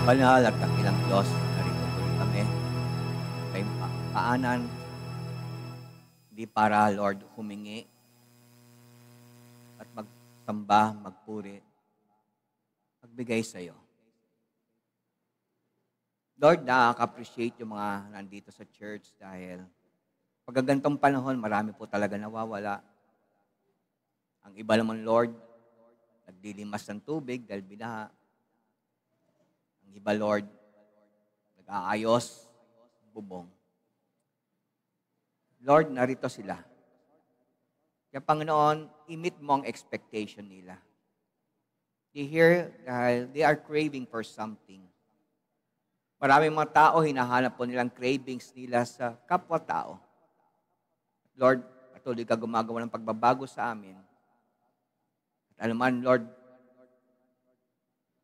Banal at dakilang Diyos, narito muli kami sa iyong paanan, hindi para, Lord, humingi at magsamba, magpuri, magbigay sa iyo. Lord, nakaka-appreciate yung mga nandito sa church dahil pag gantong panahon, marami po talaga nawawala. Ang iba naman, Lord, nagdilimas ng tubig dahil binaha. Ang iba, Lord, nag-aayos, bubong. Lord, narito sila. Kaya Panginoon, i-meet mo ang expectation nila. They are craving for something. Maraming mga tao, hinahanap po nilang cravings nila sa kapwa-tao. Lord, patuloy ka gumagawa ng pagbabago sa amin. At alam man, Lord,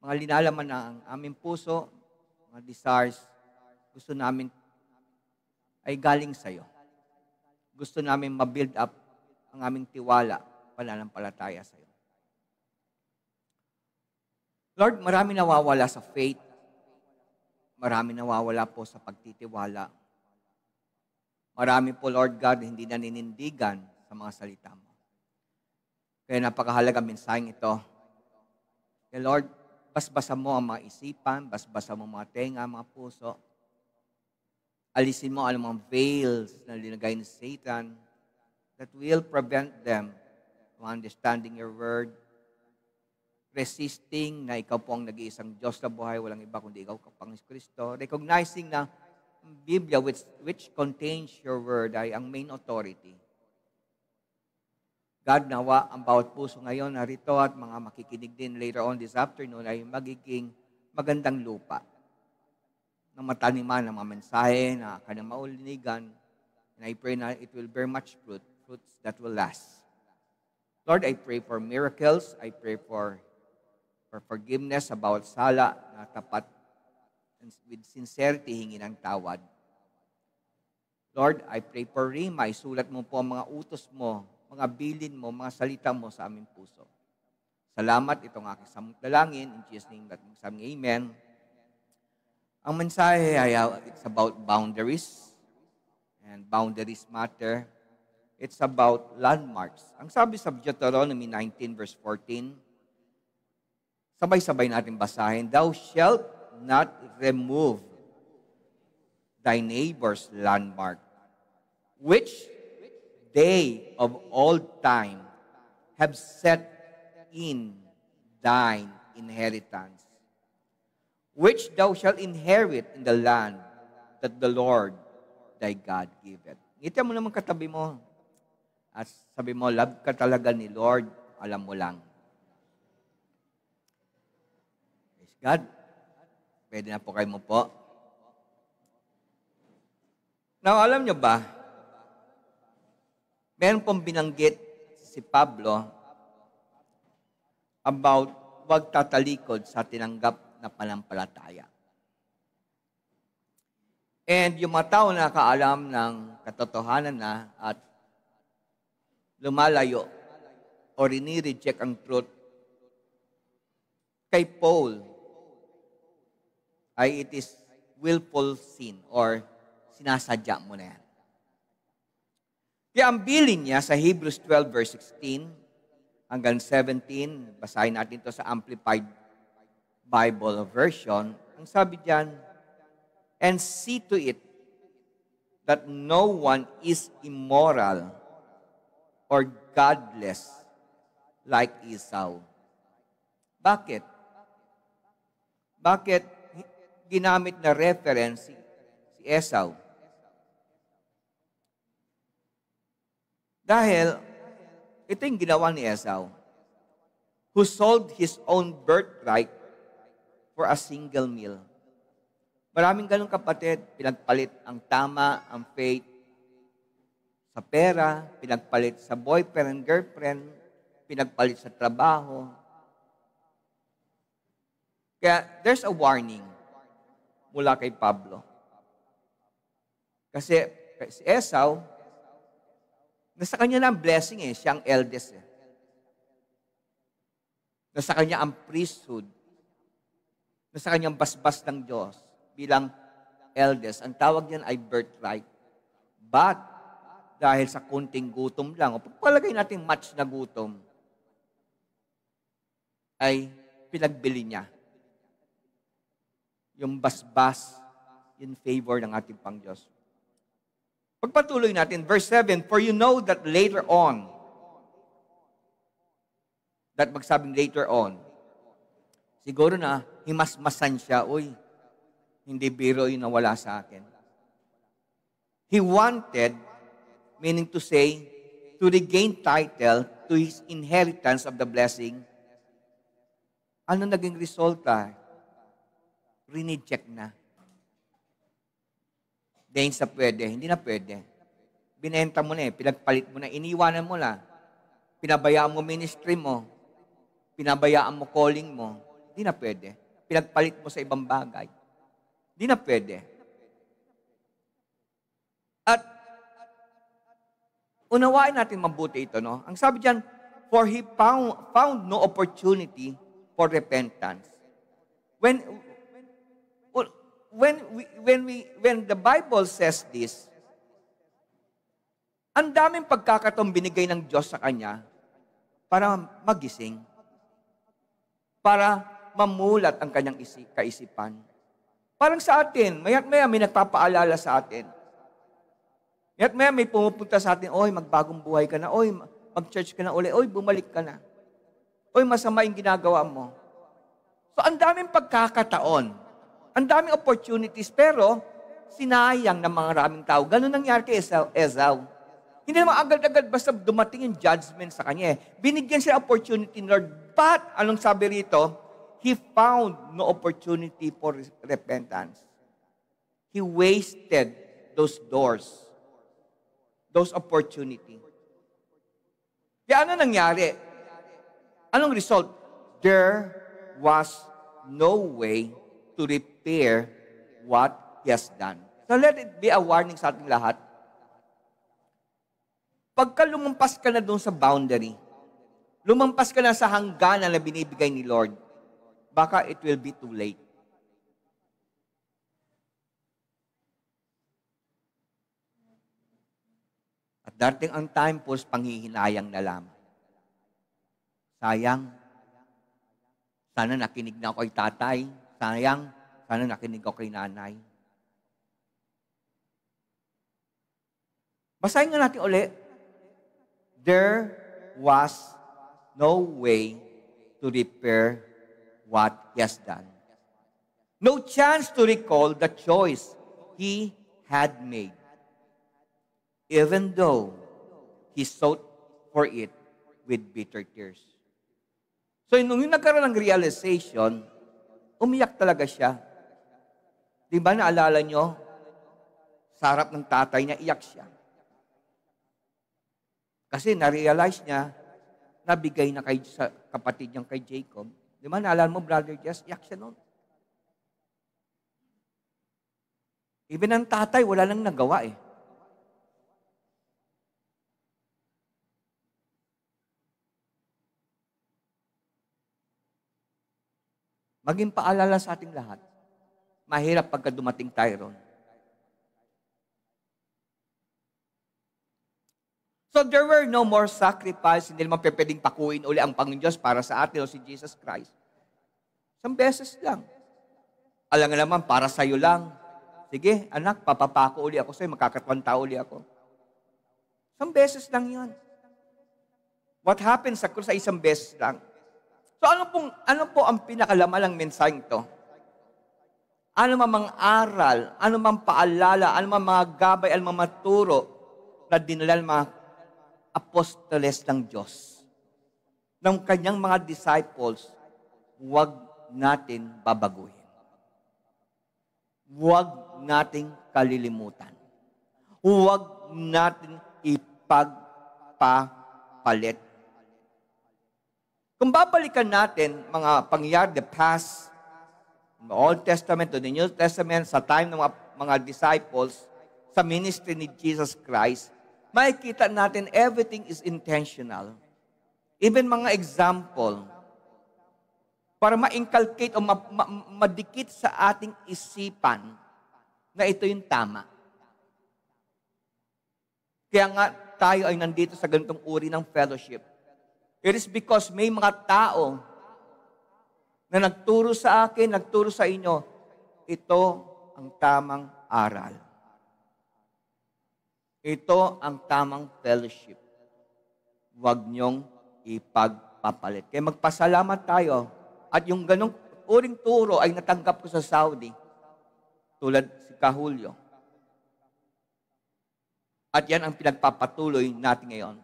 mga linalaman na ang aming puso, mga desires, gusto namin ay galing sa iyo. Gusto namin ma-build up ang aming tiwala, pananampalataya sa iyo. Lord, marami nawawala sa faith. Marami nawawala po sa pagtitiwala. Marami po, Lord God, hindi naninindigan sa mga salita mo. Kaya napakahalaga mensaheng ito. Kaya Lord, basbasan mo ang mga isipan, basbasan mo ang mga tenga, mga puso. Alisin mo ang mga veils na linagay ni Satan that will prevent them from understanding your word, resisting na ikaw po ang nag-iisang Diyos na buhay, walang iba kundi ikaw, Panginoon Kristo, recognizing na ang Biblia which contains your word ay ang main authority. God, nawa ang bawat puso ngayon narito at mga makikinig din later on this afternoon ay magiging magandang lupa ng mataniman ng mga mensahe na kanyang maulinigan. And I pray na it will bear much fruits that will last. Lord, I pray for miracles. I pray for forgiveness about sala na tapat and with sincerity hingi ng tawad. Lord, I pray for Rima. Isulat mo po ang mga utos mo, mga bilin mo, mga salita mo sa aming puso. Salamat, itong aking samudalangin. In Jesus' name, amen. Ang mensahe ay it's about boundaries. And boundaries matter. It's about landmarks. Ang sabi sa Deuteronomy 19 verse 14, sabay-sabay natin basahin, Thou shalt not remove thy neighbor's landmark, which they of old time have set in thine inheritance, which thou shalt inherit in the land that the Lord thy God giveth. Ngita mo naman katabi mo at sabi mo, love ka talaga ni Lord, alam mo lang. Praise God. Pwede na po kayo mo po. Now, alam nyo ba, meron pong binanggit si Pablo about wag tatalikod sa tinanggap na panampalataya. And yung mga tao na nakaalam ng katotohanan na at lumalayo o rini-reject ang truth, kay Paul ay it is willful sin or sinasadya mo na yan. Kaya ang bilin niya sa Hebrews 12 verse 16 hanggang 17, basahin natin ito sa Amplified Bible version. Ang sabi diyan, and see to it that no one is immoral or godless like Esau. Bakit? Bakit ginamit na reference si Esau? Dahil ito yung ginawa ni Esau, who sold his own birthright for a single meal. Maraming ganun kapatid, pinagpalit ang tama, ang faith, sa pera, pinagpalit sa boyfriend and girlfriend, pinagpalit sa trabaho. Kaya there's a warning mula kay Pablo. Kasi si Esau, nasa kanya na ang blessing siya ang eldest Nasa kanya ang priesthood. na sa kanyang basbas ng Diyos bilang eldest. Ang tawag niyan ay birthright. But, dahil sa kunting gutom lang, o pagpalagay natin much na gutom, ay pinagbili niya yung basbas in favor ng ating Pangdiyos. Pagpatuloy natin, verse 7, for you know that later on, that magsabing later on, siguro na himasmasan siya, uy, hindi biro yung nawala sa akin. He wanted, meaning to say, to regain title to his inheritance of the blessing. Ano naging resulta? Rineject na. Dahil sa pwede, hindi na pwede. Binenta mo na pinagpalit mo na, iniwanan mo na. Pinabayaan mo ministry mo. Pinabayaan mo calling mo. Hindi na pwede. Pinagpalit mo sa ibang bagay. Hindi na pwede. At unawain natin mabuti ito, no? Ang sabi diyan, for he found no opportunity for repentance. When the Bible says this, ang daming pagkakataong binigay ng Diyos sa kanya para magising, para mamulat ang kanyang kaisipan. Parang sa atin, maya't maya may nagpapaalala sa atin. Maya't maya may pumupunta sa atin, oy, magbagong buhay ka na, oy, mag-church ka na uli, oy, bumalik ka na. Oy, masama yung ginagawa mo. So, ang daming pagkakataon. Ang daming opportunities, pero sinayang ng mga maraming tao. Ganun nangyari kay Esau. Hindi naman agad-agad basta dumating yung judgment sa kanya. Binigyan siya opportunity ni Lord. But, anong sabi rito? He found no opportunity for repentance. He wasted those doors, those opportunities. Kaya ano nangyari? Anong result? There was no way to repair what he has done. So let it be a warning sa ating lahat. Pagka lumampas ka na doon sa boundary, lumampas ka na sa hangganan na binibigay ni Lord, baka it will be too late. At darating ang time po, panghihinayang na lamang. Sayang, sana nakinig na ako kay tatay. Sayang, sana nakinig ako kay nanay. Basahin nga natin ulit. There was no way to repair what he has done. No chance to recall the choice he had made. Even though he sought for it with bitter tears. So, nung yung nagkaroon ng realization, umiyak talaga siya. Di ba naalala nyo? Sa harap ng tatay niya, iyak siya. Kasi na-realize niya, nabigay na sa kapatid niyang kay Jacob. Di ba naalala mo, Brother Jess? Iyak siya noon. Even ang tatay, wala nang nagawa eh. Maging paalala sa ating lahat. Mahirap pagka dumating tayo ron. So there were no more sacrifice. Hindi naman pwedeng pakuin uli ang Panginoon Diyos para sa atin o si Jesus Christ. Isang beses lang. Alam nga naman, para sa'yo lang. Sige, anak, papapako uli ako sa'yo, magkakatwanta uli ako. Isang beses lang yan. What happens sa isang beses lang? So ano po ang pinakalaman ng mensaheng ito? Ano mang aral, ano mang paalala, ano mang mga gabay, ano mang maturo na dinala ng mga apostoles ng Diyos, ng kanyang mga disciples, huwag natin babaguhin. Huwag nating kalilimutan. Huwag natin ipagpapalit. Kung babalikan natin mga pangyayari, the past, the Old Testament to the New Testament, sa time ng mga disciples, sa ministry ni Jesus Christ, makikita natin, everything is intentional. Even mga example, para ma-inculcate o madikit sa ating isipan na ito yung tama. Kaya nga tayo ay nandito sa ganitong uri ng fellowship. It is because may mga tao na nagturo sa akin, nagturo sa inyo, ito ang tamang aral. Ito ang tamang fellowship. Huwag niyong ipagpapalit. Kaya magpasalamat tayo. At yung ganong uring turo ay natanggap ko sa Saudi. Tulad si Kahulyo. At yan ang pinagpapatuloy natin ngayon.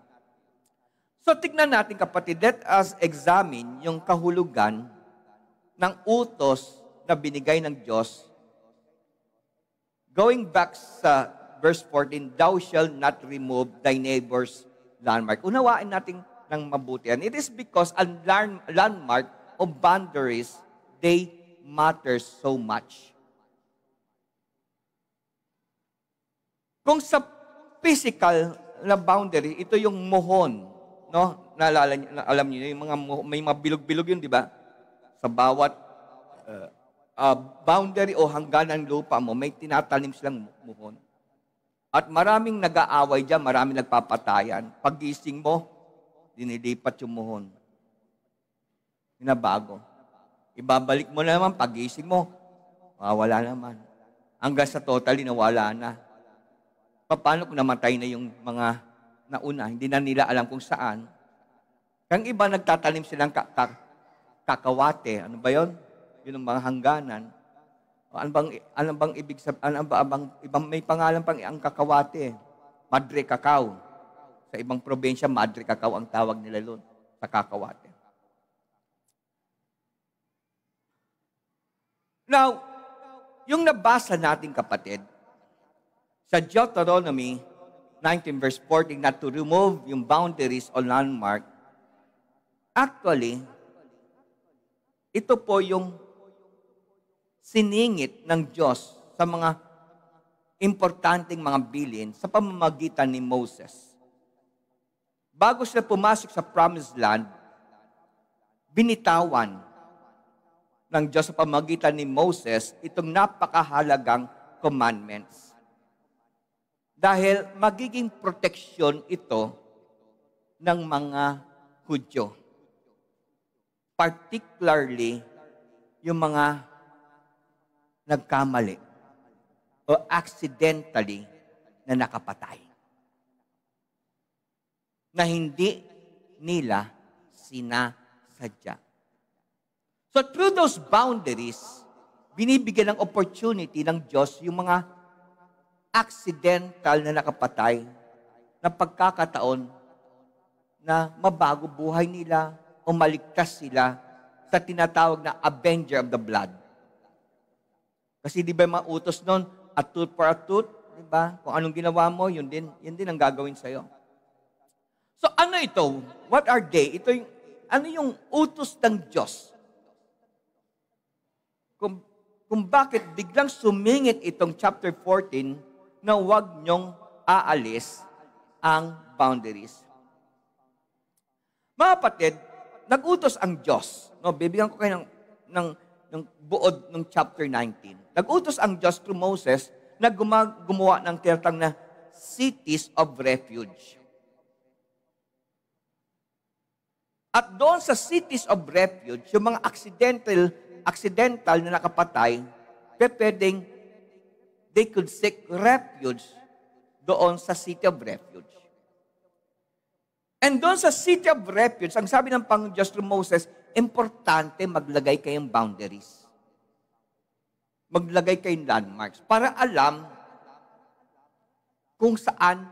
So tignan natin kapatid, let us examine yung kahulugan ng utos na binigay ng Diyos. Going back sa verse 14, thou shalt not remove thy neighbor's landmark. Unawain natin ng mabuti yan. It is because a landmark o boundaries, they matter so much. Kung sa physical na boundary, ito yung mohon, no? Naalala niyo, alam niyo yung mga may mabilog-bilog yun, di ba? Sa bawat boundary o hangganan ng lupa mo, may tinatanim silang mohon. At maraming nag-aaway diyan, maraming nagpapatayan. Paggising mo, dinilipat yung mohon. Binabago. Ibabalik mo na naman, pagising mo, wala naman. Hanggang sa totally nawala na. Paano kung namatay na yung mga nauna? Hindi na nila alam kung saan. Kang iba nagtatanim silang kakawate. Ano ba yon? Yun ang mga hangganan. Ano bang ibig sabihin? May pangalan pang ang kakawate. Madre Cacao. Sa ibang probinsya, Madre Cacao ang tawag nila doon sa kakawate. Now, yung nabasa natin kapatid, sa Deuteronomy 19 verse 14, not to remove yung boundaries o landmark, actually, ito po yung siningit ng Diyos sa mga importanteng mga bilin sa pamamagitan ni Moses. Bago sila pumasok sa Promised Land, binitawan ng Diyos sa pamamagitan ni Moses itong napakahalagang commandments. Dahil magiging proteksyon ito ng mga Hudyo. Particularly, yung mga nagkamali o accidentally na nakapatay. Na hindi nila sinasadya. So through those boundaries, binibigyan ng opportunity ng Diyos yung mga accidental na nakapatay na pagkakataon na mabago buhay nila o maligtas sila sa tinatawag na avenger of the blood. Kasi di ba mga utos nun, a tooth for a tooth, di ba? Kung anong ginawa mo, yun din ang gagawin sa'yo. So ano ito? What are they? Ito yung, ano yung utos ng Diyos? Kung bakit biglang sumingit itong chapter 14 na huwag niyong aalis ang boundaries. Mga kapatid, nag-utos ang Diyos. No, bibigyan ko kayo ng buod ng chapter 19. Nag-utos ang Diyos through Moses na gumawa ng tinatawag na cities of refuge. At doon sa cities of refuge, yung mga accidental na nakapatay, pwedeng they could seek refuge doon sa city of refuge. And doon sa city of refuge, ang sabi ng Panginoon Diyos through Moses, importante maglagay kayong boundaries. Maglagay kayong landmarks para alam kung saan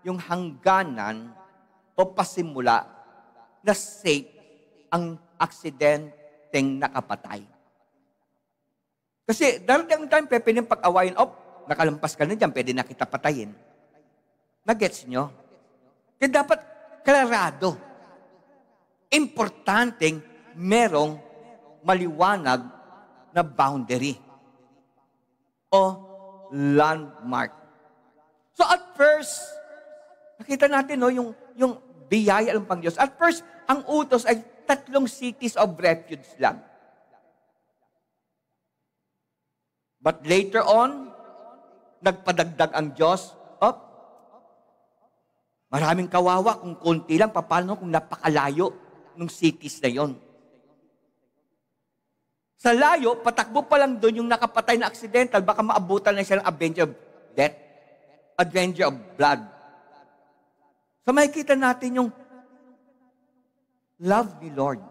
yung hangganan o pasimula na safe ang aksidenteng nakapatay. Kasi darating time, pwede niyang pag-awayin, nakalampas ka na dyan, pwede na kita patayin. Nagets nyo? Kaya dapat klarado. Importanteng merong maliwanag na boundary o landmark. So at first, nakita natin yung biyaya ng Panginoon. At first, ang utos ay 3 cities of refuge lang. But later on, nagpadagdag ang Diyos, maraming kawawa kung konti lang, paano kung napakalayo ng cities na yon. Sa layo, patakbo pa lang doon yung nakapatay na accidental, baka maabutan na siya ng avenger of death, avenger of blood. So makikita natin yung love ni Lord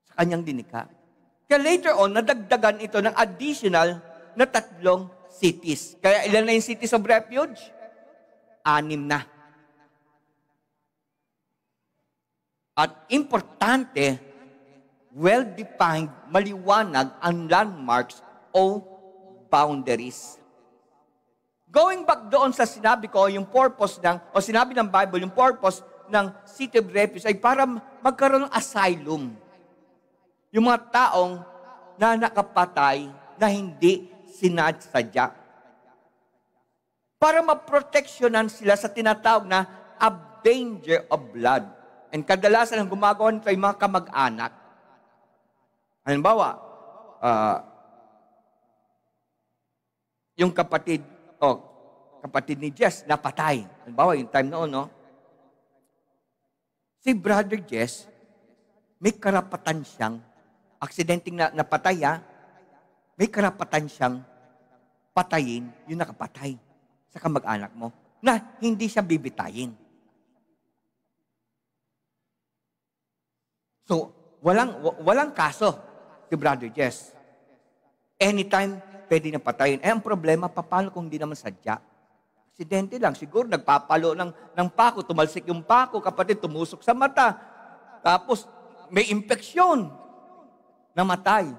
sa kanyang dinikha. Kaya later on, nadagdagan ito ng additional na 3 cities. Kaya ilan na yung cities of refuge? 6 na. At importante, well-defined, maliwanag ang landmarks o boundaries. Going back doon sa sinabi ko, yung purpose o sinabi ng Bible, yung purpose ng city of refuge ay para magkaroon ng asylum. Yung mga taong na nakapatay na hindi sinadsadya. Para maproteksyonan sila sa tinatawag na avenger of blood. And kadalasan ang gumagawa nito ay mga kamag-anak. Halimbawa, yung kapatid ni Jess napatay. Halimbawa, yung time noon, no? Si Brother Jess, may karapatan siyang, aksidenteng napatay, may karapatan siyang patayin yung nakapatay sa kamag-anak mo na hindi siya bibitayin. So, walang kaso si Brother Jess. Anytime, pwede na patayin. Ang problema, paano kung hindi naman sadya? Aksidente lang. Siguro nagpapalo ng pako, tumalsik yung pako, kapatid, tumusok sa mata. Tapos, may impeksyon. Namatay.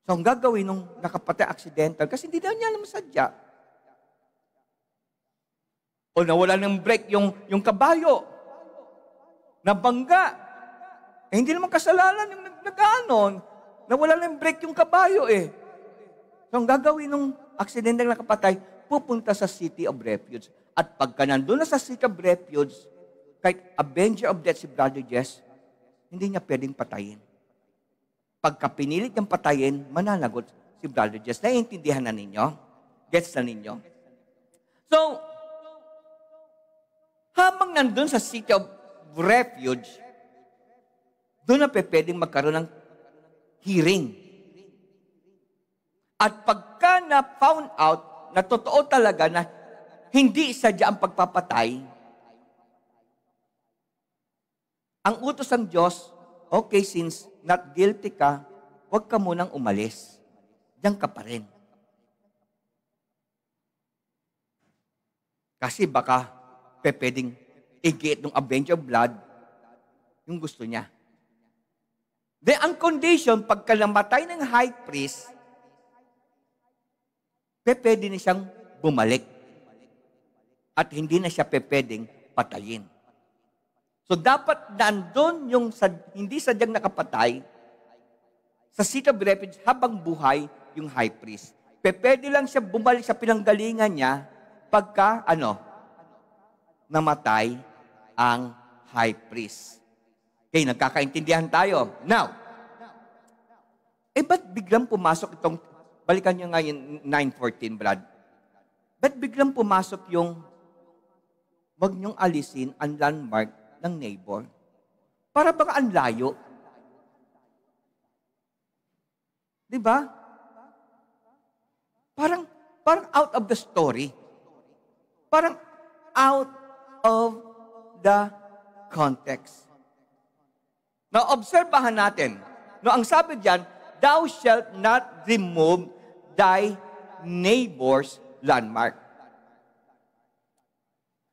So, ang gagawin nung nakapatay accidental, kasi hindi na niya naman sadya. O nawala ng brake yung kabayo. Nabangga. Hindi naman kasalanan yung nag-anon. Nawala ng brake yung kabayo So, ang gagawin nung accidental nakapatay, pupunta sa city of refuge. At pagka nandun na sa city of refuge, kahit avenger of death si Brother Jess, hindi niya pwedeng patayin. Pagka pinilit niyang patayin, mananagot si Brother Jess. Naiintindihan na ninyo? Gets na ninyo? So, habang nandun sa city of refuge, doon na pwedeng magkaroon ng hearing. At pagka na-found out na totoo talaga na hindi sadya ang pagpapatay, ang utos ng Diyos, okay, since not guilty ka, huwag ka munang umalis. Diyan ka pa rin. Kasi baka pwedeng i-get ng avenger of blood yung gusto niya. Then, ang condition, pagka namatay ng high priest, pwede na siyang bumalik. At hindi na siya pwedeng patayin. So, dapat nandun yung hindi sadyang nakapatay sa city of refuge habang buhay yung high priest. Pwede lang siya bumalik sa pinanggalingan niya pagka, namatay ang high priest. Okay, nagkakaintindihan tayo. Now, ba't biglang pumasok itong, balikan niyo nga yung 9:14, Brad. Ba't biglang pumasok yung, wag niyong alisin ang landmark ng neighbor? Para baka ang layo. Di ba? Parang out of the story. Parang out of the context. Now, obserbahan natin. No, ang sabi diyan, thou shalt not remove thy neighbor's landmark.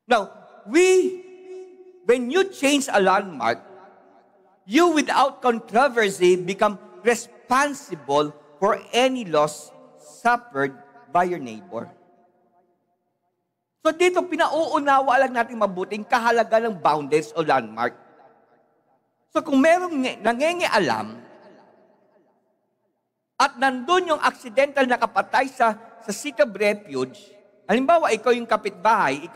Now, when you change a landmark, you without controversy become responsible for any loss suffered by your neighbor. So dito, pinauunawa lang natin mabuting kahalaga ng boundaries o landmark. So kung merong nangengialam at nandun yung accidental na kapatay sa city of refuge, halimbawa, ikaw yung kapitbahay,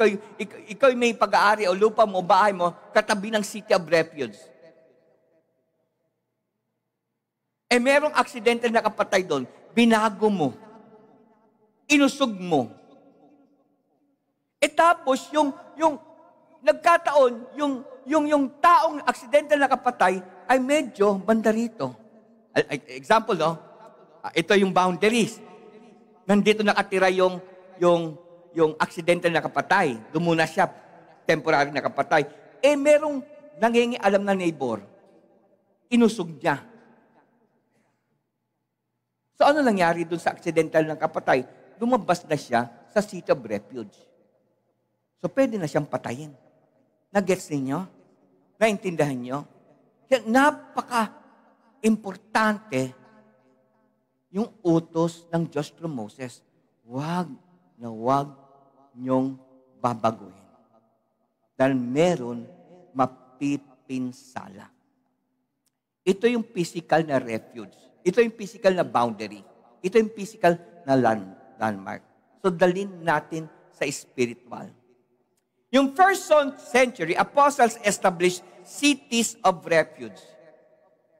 ikaw yung may pag-aari o lupa mo, bahay mo, katabi ng city of refuge. merong aksidente na nakapatay doon, binago mo, inusog mo. Tapos, yung nagkataon, yung taong aksidente na nakapatay, ay medyo banda rito. Example, no? Ito yung boundaries. Nandito nakatira yung aksidente na nakapatay. Doon muna siya, temporary nakapatay. Merong nangingialam na neighbor. Inusog niya. So ano nangyari doon sa aksidente na nakapatay? Lumabas na siya sa city of refuge. So pwede na siyang patayin. Nagets ninyo? Naintindahan nyo? Kaya napaka-importante yung utos ng Diyos through Moses. Huwag niyong babaguhin. Dahil meron mapipinsala. Ito yung physical na refuge. Ito yung physical na boundary. Ito yung physical na landmark. So dalhin natin sa spiritual. Yung first century, apostles established cities of refuge.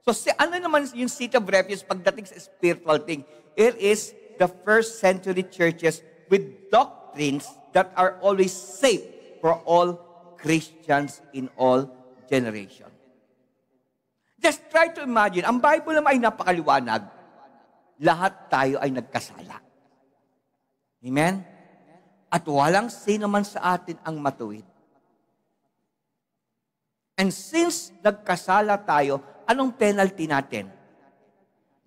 So ano naman yung city of refuge pagdating sa spiritual thing? It is the first century churches with doctrines that are always safe for all Christians in all generations. Just try to imagine, ang Bible naman ay napakaliwanag. Lahat tayo ay nagkasala. Amen? At walang sino man sa atin ang matuwid. And since nagkasala tayo, anong penalty natin?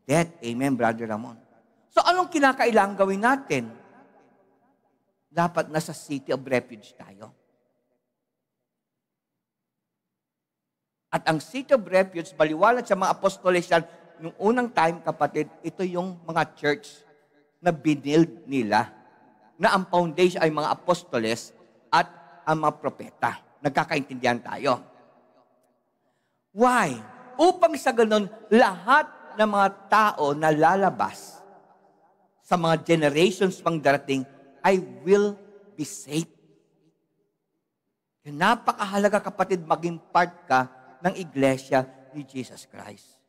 Death. Amen, Brother Ramon. So anong kinakailangan gawin natin? Dapat nasa city of refuge tayo. At ang city of refuge, baliwalat sa mga apostoles yan, nung unang time, kapatid, ito yung mga church na binild nila, na ang foundation ay mga apostoles at ang mga propeta. Nagkakaintindihan tayo. Why? Upang sa ganun, lahat ng mga tao na lalabas sa mga generations pang darating ay will be safe. Napakahalaga, kapatid, maging part ka ng iglesia ni Jesus Christ.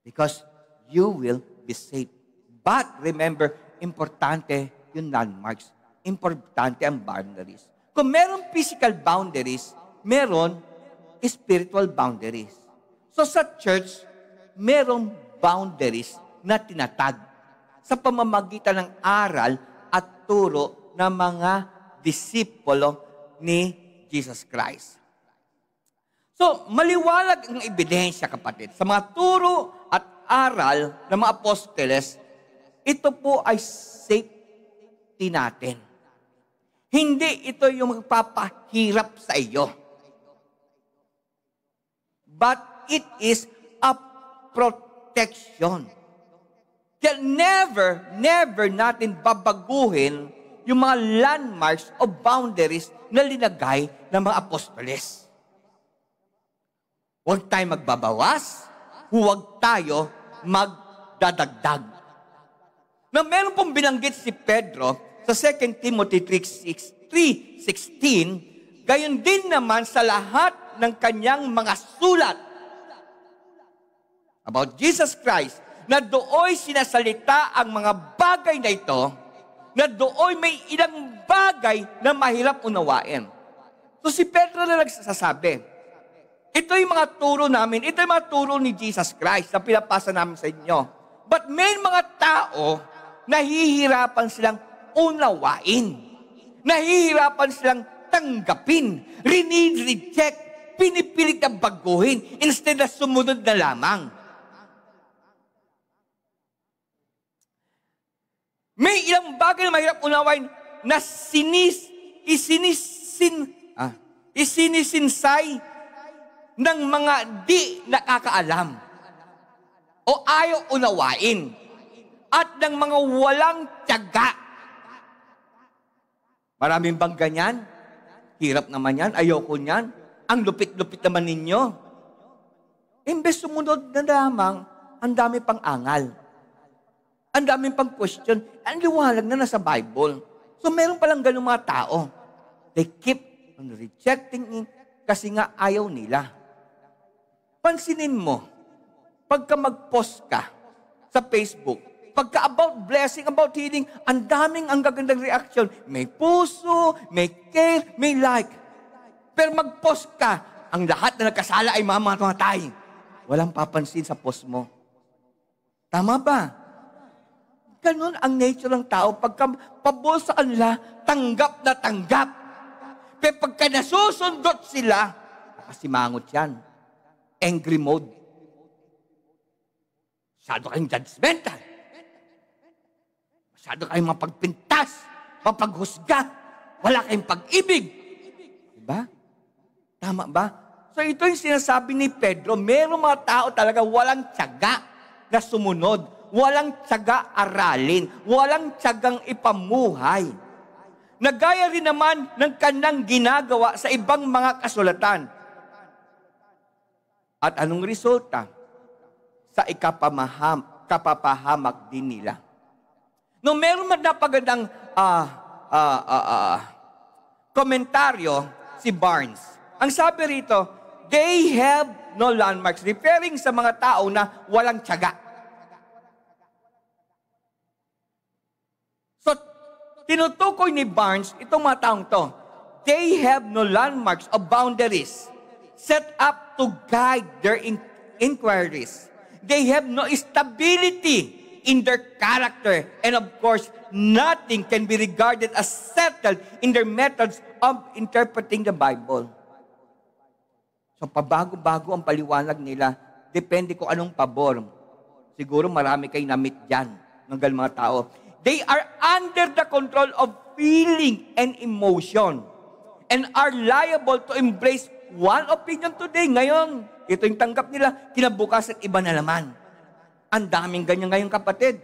Because you will be safe. But remember, importante yung landmarks. Importante ang boundaries. Kung merong physical boundaries, meron spiritual boundaries. So sa church, merong boundaries na tinatag sa pamamagitan ng aral at turo ng mga disipulo ni Jesus Christ. So, maliwalag ang ebidensya, kapatid. Sa mga turo at aral ng mga apostoles, ito po ay safety natin. Hindi ito yung magpapahirap sa iyo. But it is a protection. Kaya never natin babaguhin yung mga landmarks o boundaries na linagay ng mga apostoles. Huwag tayo magbabawas, huwag tayo magdadagdag. Na meron pong binanggit si Pedro sa 2 Timothy 3:16, gayon din naman sa lahat ng kanyang mga sulat about Jesus Christ, na dooy sinasalita ang mga bagay na ito, na dooy may ilang bagay na mahirap unawain. So si Pedro na nagsasabi, ito yung mga turo namin, ito yung mga turo ni Jesus Christ na pinapasa namin sa inyo. But may mga tao, nahihirapan silang unawain. Nahihirapan silang tanggapin. Reject, pinipilit na baguhin instead na sumunod na lamang. May ilang bagay na mahirap unawain na isinisinsay ng mga di nakakaalam o ayaw unawain at ng mga walang tiyaga. Maraming bang ganyan? Hirap naman yan, ayoko niyan. Ang lupit-lupit naman ninyo. Imbes sumunod na lamang, ang dami pang angal. Ang dami pang question. Ang liwanag na nasa Bible. So meron palang ganun mga tao. They keep on rejecting it kasi nga ayaw nila. Pansinin mo, Pagka mag-post ka sa Facebook, pagka about blessing, about healing, ang daming ang gagandang reaction. May puso, may care, may like. Pero mag-post ka, ang lahat na nagkasala ay mamamatay. Walang papansin sa post mo. Tama ba? Ganon ang nature ng tao. Pagka pabor sa kanila, tanggap na tanggap. Pero pagka nasusundot sila, nakasimangot yan. Angry mode. Masyado kayong judgmental. Masyado kayong mapagpintas, mapaghusga. Wala kayong pag-ibig. Diba? Tama ba? So ito yung sinasabi ni Pedro, mayroong mga tao talaga walang tiyaga na sumunod. Walang tiyaga aralin. Walang tiyagang ipamuhay. Nagaya rin naman ng kanyang ginagawa sa ibang mga kasulatan. At anong resulta? Sa kapapahamak din nila. No, meron man napagandang komentaryo si Barnes. Ang sabi rito, they have no landmarks, referring sa mga tao na walang tiyaga. So, tinutukoy ni Barnes, itong mga taong to, they have no landmarks or boundaries set up to guide their inquiries. They have no stability in their character. And of course, nothing can be regarded as settled in their methods of interpreting the Bible. So, pabago-bago ang paliwanag nila. Depende kung anong pabor. Siguro marami kayo na-meet dyan ng mga tao. They are under the control of feeling and emotion and are liable to embrace one opinion today. Ngayon, ito yung tanggap nila, kinabukasan iba na naman. Ang daming ganyan ngayon, kapatid.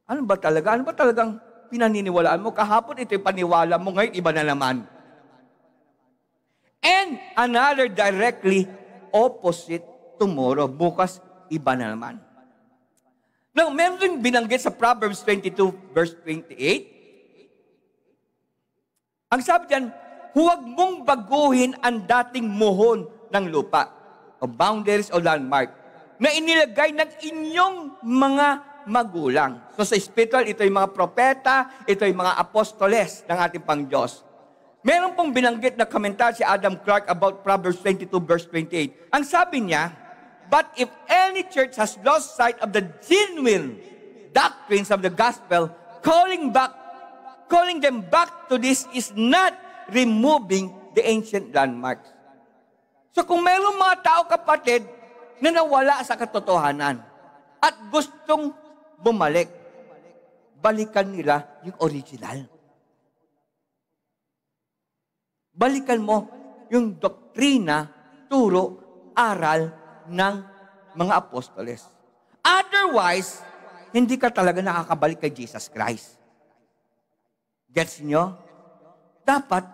Ano ba talaga? Ano ba talagang pinaniniwalaan mo? Kahapon ito yung paniwala mo, ngayon iba na naman. And another directly opposite tomorrow. Bukas, iba na naman. Now, meron din binanggit sa Proverbs 22 verse 28. Ang sabi diyan, huwag mong baguhin ang dating muhon ng lupa o boundaries o landmark na inilagay ng inyong mga magulang. So sa spiritual, ito yung mga propeta, ito yung mga apostoles ng ating Pangdiyos. Meron pong binanggit na komentar si Adam Clark about Proverbs 22 verse 28. Ang sabi niya, but if any church has lost sight of the genuine doctrines of the gospel, calling them back to this is not removing the ancient landmarks. So kung mayroong mga tao, kapatid, na nawala sa katotohanan at gustong bumalik, balikan nila yung original. Balikan mo yung doktrina, turo, aral ng mga apostoles. Otherwise, hindi ka talaga nakakabalik kay Jesus Christ. Gets nyo? Dapat,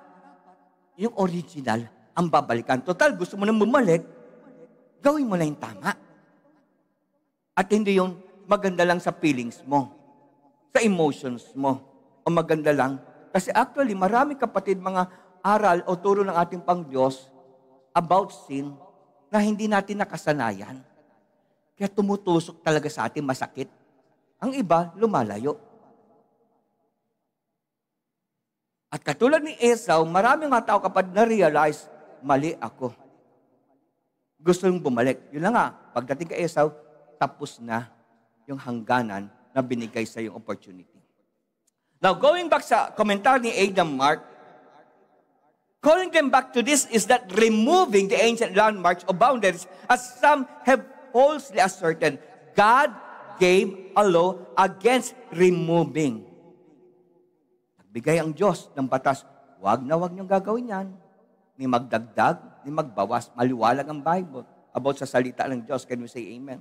yung original, ang babalikan. Total, gusto mo nang bumalik, gawin mo na yung tama. At hindi yung maganda lang sa feelings mo, sa emotions mo, o maganda lang. Kasi actually, marami kapatid mga aral o turo ng ating Pangdiyos about sin na hindi natin nakasanayan. Kaya tumutusok talaga sa atin, masakit. Ang iba, lumalayo. At katulad ni Esau, maraming mga tao kapag na-realize, mali ako. Gusto yung bumalik. Yun lang nga, pagdating kay Esau, tapos na yung hangganan na binigay sa yung opportunity. Now, going back sa komentar ni Adam Mark, calling them back to this is that removing the ancient landmarks or boundaries, as some have falsely asserted, God gave a law against removing. Nagbigay ang Diyos ng batas, wag niyong gagawin yan. Ni magdagdag, ni magbawas. Maliwalag ang Bible about sa salita ng Diyos. Can we say amen?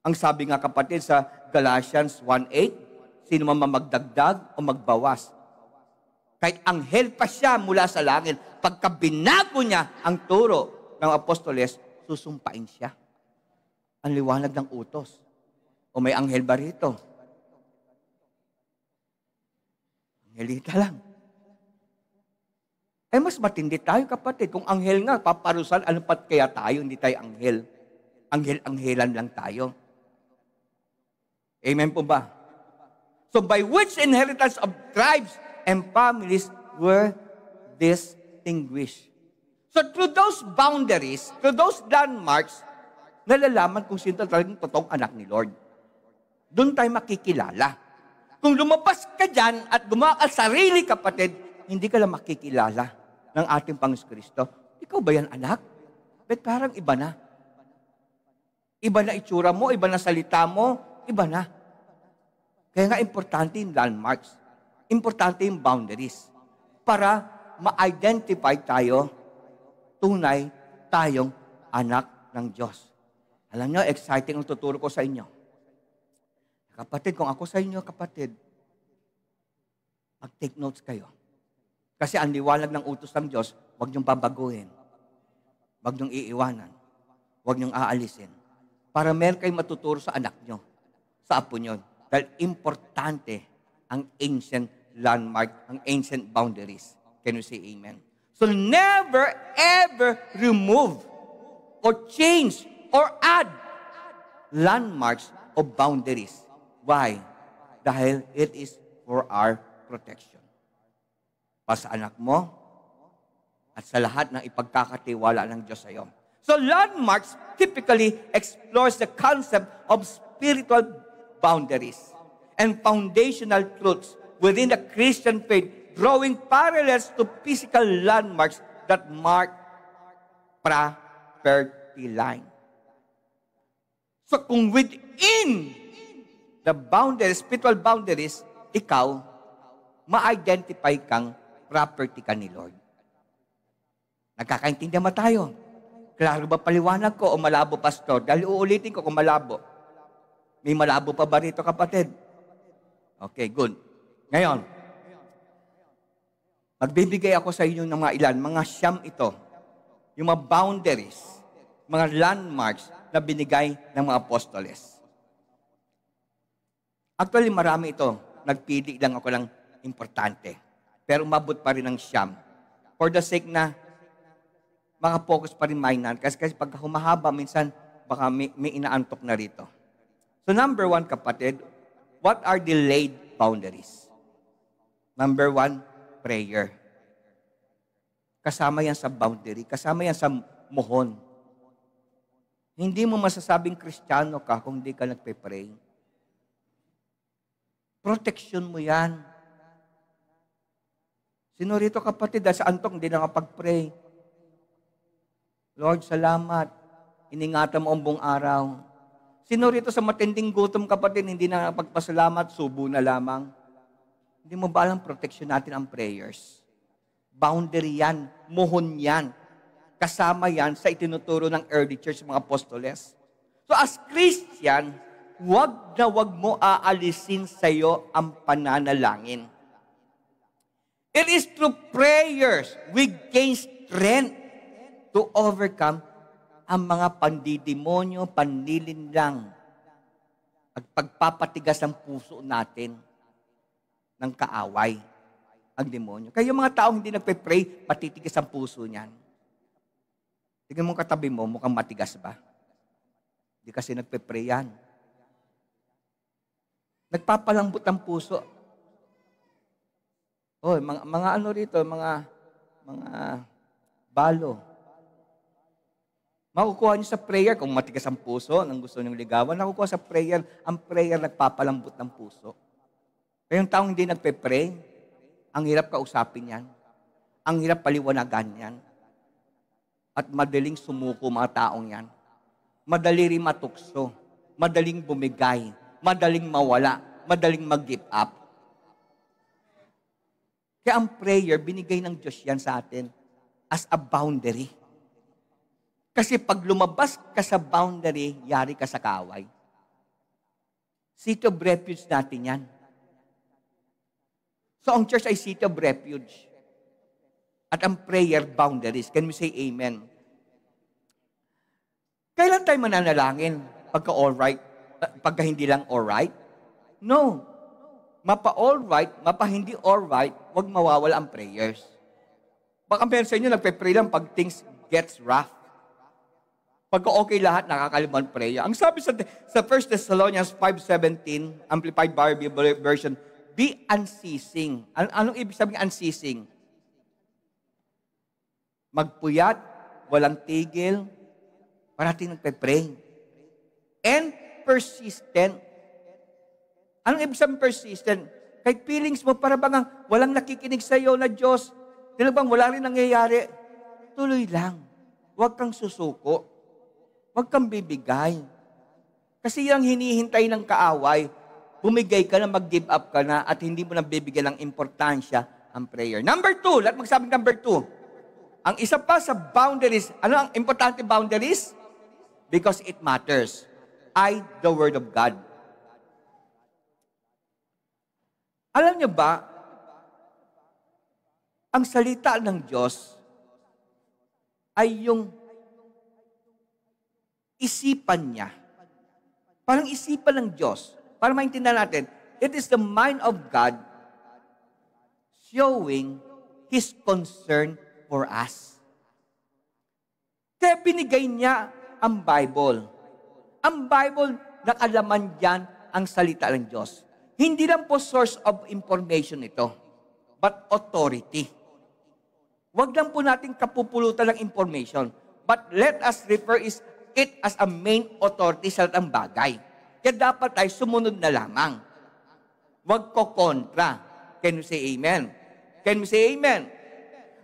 Ang sabi nga kapatid sa Galatians 1:8, sino man magdagdag o magbawas. Kahit anghel pa siya mula sa langit, pagka binago niya ang turo ng apostoles, susumpain siya. Ang liwanag ng utos. O may anghel ba rito? Angelita lang. Eh mas matindi tayo, kapatid. Kung anghel nga, paparusahan, ano pat kaya tayo? Hindi tayo anghel. Anghel-anghelan lang tayo. Amen po ba? So by which inheritance of tribes and families were distinguished. So through those boundaries, through those landmarks, nalalaman kung sino talagang totoong anak ni Lord. Doon tayo makikilala. Kung lumabas ka dyan at gumawa ka sarili, kapatid, hindi ka lang makikilala ng ating Panginoon Kristo. Ikaw ba yan, anak? Bet parang iba na. Iba na itsura mo, iba na salita mo, iba na. Kaya nga importante yung landmarks. Importante yung boundaries. Para ma-identify tayo, tunay tayong anak ng Diyos. Alam nyo, exciting ang tuturo ko sa inyo. Kapatid, kung ako sa inyo, kapatid, mag-take notes kayo. Kasi ang liwanag ng utos ng Diyos, huwag niyong babaguhin. Huwag niyong iiwanan. Huwag niyong aalisin. Para meron kayong matuturo sa anak niyo, sa apo niyo. Dahil importante ang ancient landmark, ang ancient boundaries. Can you say amen? So never ever remove or change or add landmarks or boundaries. Why? Dahil it is for our protection. Pa sa anak mo at sa lahat ng ipagkakatiwala ng Diyos sa iyo. So landmarks typically explores the concept of spiritual boundaries and foundational truths within the Christian faith, drawing parallels to physical landmarks that mark property line. So kung within the boundaries, spiritual boundaries, ikaw, ma-identify kang property ka ni Lord. Nagkakaintindihan ba tayo? Klaro ba paliwanag ko o malabo, pastor? Dahil uulitin ko kung malabo. May malabo pa ba rito, kapatid? Okay, good. Ngayon, magbibigay ako sa inyo ng mga ilan, mga siyam ito. Yung mga boundaries, mga landmarks na binigay ng mga apostoles. Actually, marami ito. Nagpili lang ako ng importante. Pero umabot pa rin ng siyam. For the sake na maka-focus pa rin mainan. Kasi pag humahaba, minsan baka may inaantok na rito. So number one, kapatid, what are delayed boundaries? Number one, prayer. Kasama yan sa boundary. Kasama yan sa muhon. Hindi mo masasabing Kristiyano ka kung hindi ka nagpe-pray. Protection mo yan. Sino rito, kapatid, sa antok hindi nakapag-pray? Lord, salamat. Iningatan mo ang buong araw. Sino rito sa matinding gutom, kapatid, hindi na nakapagpasalamat, subo na lamang? Hindi mo ba alam protection natin ang prayers? Boundary yan. Muhon yan. Kasama yan sa itinuturo ng early church, mga apostoles. So as Christian, wag na wag mo aalisin sa iyo ang pananalangin. It is through prayers we gain strength to overcome ang mga pandidemonyo, panlilinlang, at pagpapatigas ng puso natin ng kaaway, ang demonyo. Kaya yung mga taong hindi nagpe-pray, patitigas ang puso niyan. Tingnan mo katabi mo, mukhang matigas ba? Hindi kasi nagpe-pray yan. Nagpapalambot ang puso. Oh, mga ano rito, mga balo. Makukuha niyo sa prayer kung matigas ang puso, nang gusto niyong ligawan, nakukuha sa prayer, ang prayer nagpapalambot ng puso. Kaya yung taong hindi nagpe-pray, ang hirap kausapin yan. Ang hirap paliwanagan yan. At madaling sumuko mga taong yan. Madali rin matukso. Madaling bumigay. Madaling mawala. Madaling mag-give up. Kaya ang prayer, binigay ng Diyos yan sa atin as a boundary. Kasi pag lumabas ka sa boundary, yari ka sa kaaway. City of refuge natin yan. So ang church ay city of refuge. At ang prayer boundaries. Can we say amen? Kailan tayo mananalangin? Pagka alright? Pagka hindi lang alright? No. Mapa alright, mapa hindi alright, huwag mawawala ang prayers. Baka meron sa inyo, nagpe-pray lang pag things gets rough. Pagka okay lahat, nakakalimutan prayer. Ang sabi sa 1 Thessalonians 5:17, Amplified Bible Version, be unceasing. Anong ibig sabihin unceasing? Magpuyat, walang tigil, parating nagpe-pray. And persistent. Anong ibig sabihin persistent? Kahit feelings mo, para bang walang nakikinig sa iyo na Diyos, talagang wala rin nangyayari, tuloy lang. Huwag kang susuko. Huwag kang bibigay. Kasi yung hinihintay ng kaaway, bumigay ka na, mag-give up ka na, at hindi mo na bibigyan ng importansya ang prayer. Number 2, lahat magsabing number 2. Ang isa pa sa boundaries, ano ang importante boundaries? Because it matters. The Word of God. Alam niyo ba, ang salita ng Diyos ay yung isipan niya. Parang isipan ng Diyos. Para maintindihan natin, it is the mind of God showing His concern for us. Kaya binigay niya ang Bible. Ang Bible, nakalaman diyan ang salita ng Diyos. Hindi lang po source of information ito, but authority. Huwag lang po natin kapupulutan ng information, but let us refer it as a main authority sa lahat ng bagay. Kaya dapat tayo sumunod na lamang. Huwag ko kontra. Can you say amen? Can you say amen?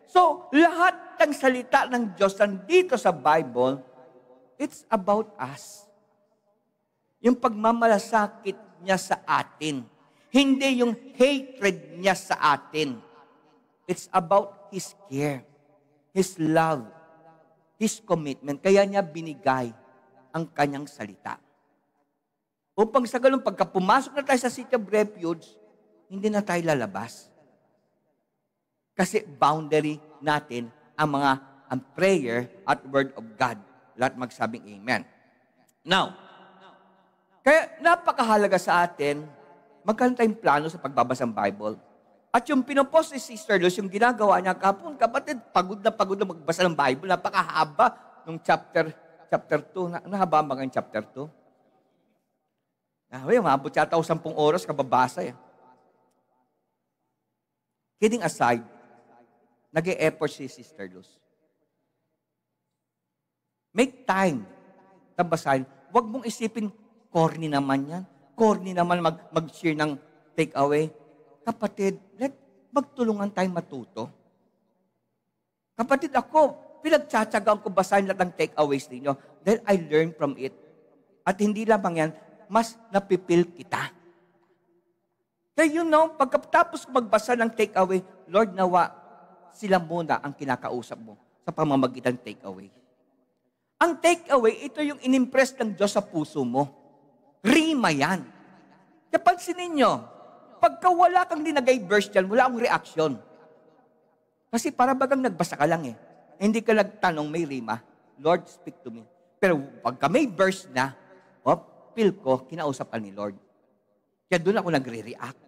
So, lahat ng salita ng Diyos nandito sa Bible, it's about us. Yung pagmamalasakit niya sa atin. Hindi yung hatred niya sa atin. It's about His care, His love, His commitment. Kaya niya binigay ang kanyang salita. Upang sa ganun, pagka pumasok na tayo sa City of Refuge, hindi na tayo lalabas. Kasi boundary natin ang prayer at Word of God. Lahat magsabing amen. Now, kaya napakahalaga sa atin, magkaroon tayong plano sa pagbabasa ng Bible. At yung pinopost ni Sister Luz, yung ginagawa niya, kapatid, pagod na magbasa ng Bible, napakahaba nung chapter 2. Nahaba ba ngayon chapter 2? Mabot yata 10 oras kababasa. Kidding aside, nag-e-effort si Sister Luz. Make time. Tabasahin. Huwag mong isipin, corny naman yan. Corny naman mag-share ng takeaway. Kapatid, magtulungan tayong matuto. Kapatid, ako, pinagtsatsagaan ko basahin lahat ng takeaways ninyo dahil I learned from it. At hindi lamang yan, mas napipil kita. Kaya pagkatapos ko magbasa ng takeaway, Lord, nawa, sila muna ang kinakausap mo sa pamamagitan ng takeaway. Ang takeaway, ito yung inimpress ng Diyos sa puso mo. Rima yan. Kaya pansinin nyo, pagka wala kang linagay verse dyan, wala akong reaction. Kasi para bagang nagbasa ka lang Hindi ka nagtanong, may rima. Lord, speak to me. Pero pagka may verse na, feel ko, kinausap ka ni Lord. Kaya doon ako nagre-react.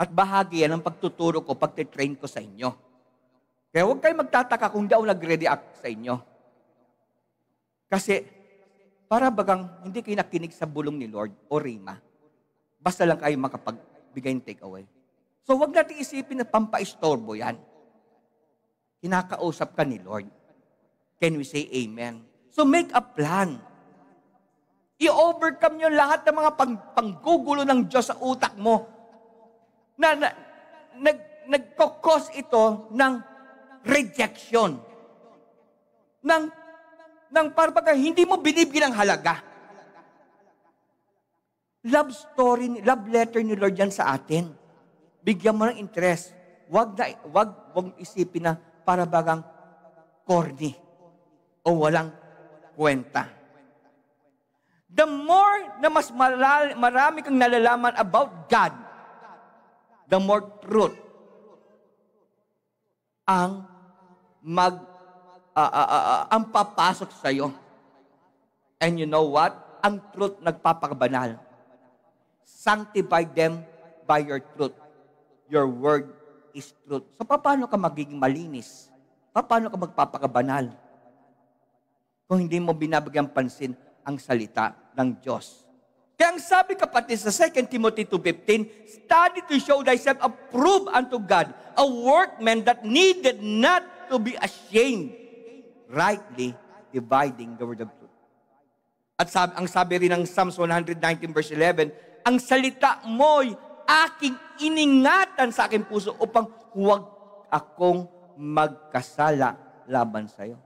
At bahagi yan ang pagtuturo ko, pagtitrain ko sa inyo. Kaya huwag kayong magtataka kung di ako nagre-react sa inyo. Kasi, para bagang hindi kayo nakinig sa bulong ni Lord o rima. Basta lang kayo makapagbigay ng takeaway. So, huwag natin isipin na pampaistorbo yan. Kinakausap ka ni Lord. Can we say amen? So, make a plan. I-overcome nyo lahat ng mga panggugulo ng Diyos sa utak mo na nagkakos ito ng rejection. Ng parang hindi mo binibigyan ng halaga. Love story, love letter ni Lord yan sa atin. Bigyan mo ng interest. Wag isipin na para bagang corny o walang kwenta. The more na mas marami kang nalalaman about God, the more truth ang papasok sa iyo. And you know what? Ang truth nagpapakabanal. Sanctify them by your truth. Your word is truth. So, paano ka magiging malinis? Paano ka magpapakabanal? Kung hindi mo binabagyan pansin ang salita ng Diyos. Kaya ang sabi kapatid sa 2 Timothy 2:15, study to show thyself approved unto God, a workman that needed not to be ashamed, rightly dividing the word of truth. At ang sabi rin ng Psalms 119 verse 11, ang salita mo'y aking iningatan sa aking puso upang huwag akong magkasala laban sa iyo.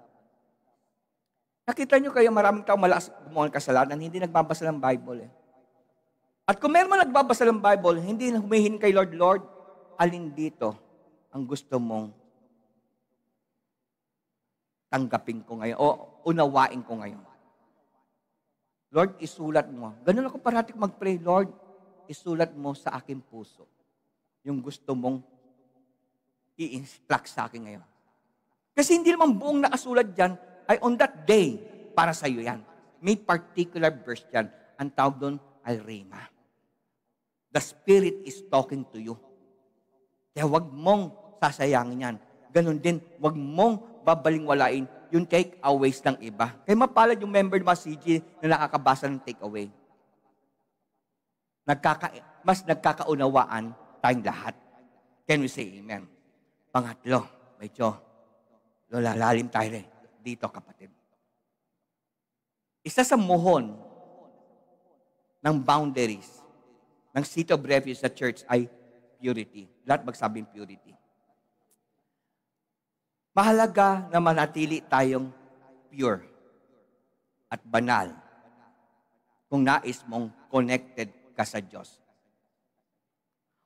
Nakita nyo kayo, maraming tao malakas gumawa ng kasalanan, hindi nagbabasa ng Bible. At kung meron man nagbabasa ng Bible, hindi humihin kay Lord, Lord, alin dito ang gusto mong tanggapin ko ngayon o unawain ko ngayon? Lord, isulat mo. Ganun ako parating mag-pray, Lord, isulat mo sa aking puso yung gusto mong i-instruct sa akin ngayon. Kasi hindi naman buong nakasulat dyan, ay on that day, para sa iyo yan. May particular verse yan. Ang tawag doon ay Rhema. The Spirit is talking to you. Kaya wag mong sasayangin yan. Ganon din, wag mong babalingwalain yung take-aways ng iba. Kaya mapalad yung member ng mga CG na nakakabasa ng take-away. Mas nagkakaunawaan tayong lahat. Can we say amen? Pangatlo, medyo lalalim tayo rin. Dito, kapatid. Isa sa muhon ng boundaries ng seat of refuge sa church ay purity. Lahat magsabing purity. Mahalaga na manatili tayong pure at banal kung nais mong connected ka sa Diyos.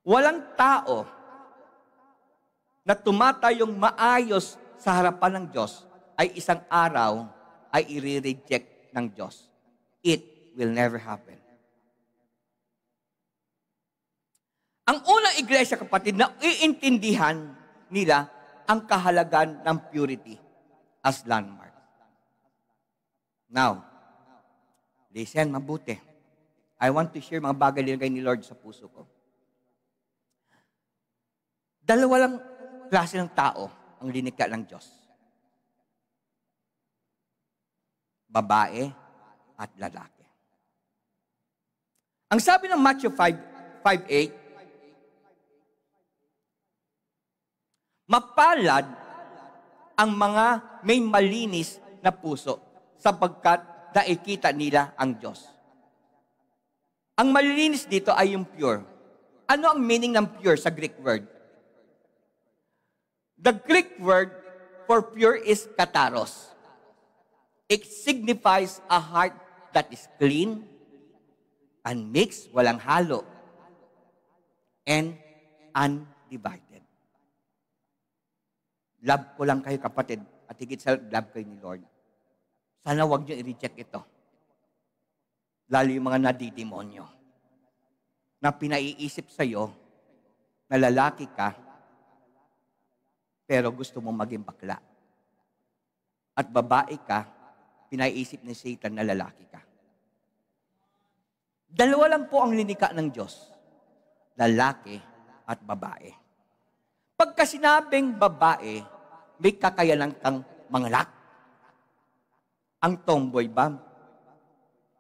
Walang tao na tumatayong maayos sa harapan ng Diyos ay isang araw ay i-reject ng Diyos. It will never happen. Ang unang iglesia, kapatid, na iintindihan nila ang kahalagan ng purity as landmark. Now, listen mabuti. I want to share mga bagay nilagay ni Lord sa puso ko. Dalawa lang klase ng tao ang linikha ng Diyos. Babae at lalaki. Ang sabi ng Matthew 5:8, mapalad ang mga may malinis na puso sapagkat nakikita nila ang Diyos. Ang malinis dito ay yung pure. Ano ang meaning ng pure sa Greek word? The Greek word for pure is kataros. It signifies a heart that is clean, unmixed, walang halo, and undivided. Love ko lang kayo, kapatid, at higit sa love kayo ni Lord. Sana wag niyo i-reject ito. Lalo yung mga nadidemonyo na pinaiisip sa'yo na lalaki ka, pero gusto mong maging bakla. At babae ka, pinaiisip ni Satan na lalaki ka. Dalawa lang po ang linikha ng Diyos. Lalaki at babae. Pagka sinabing babae, may kakayanan kang manganak. Ang tomboy ba?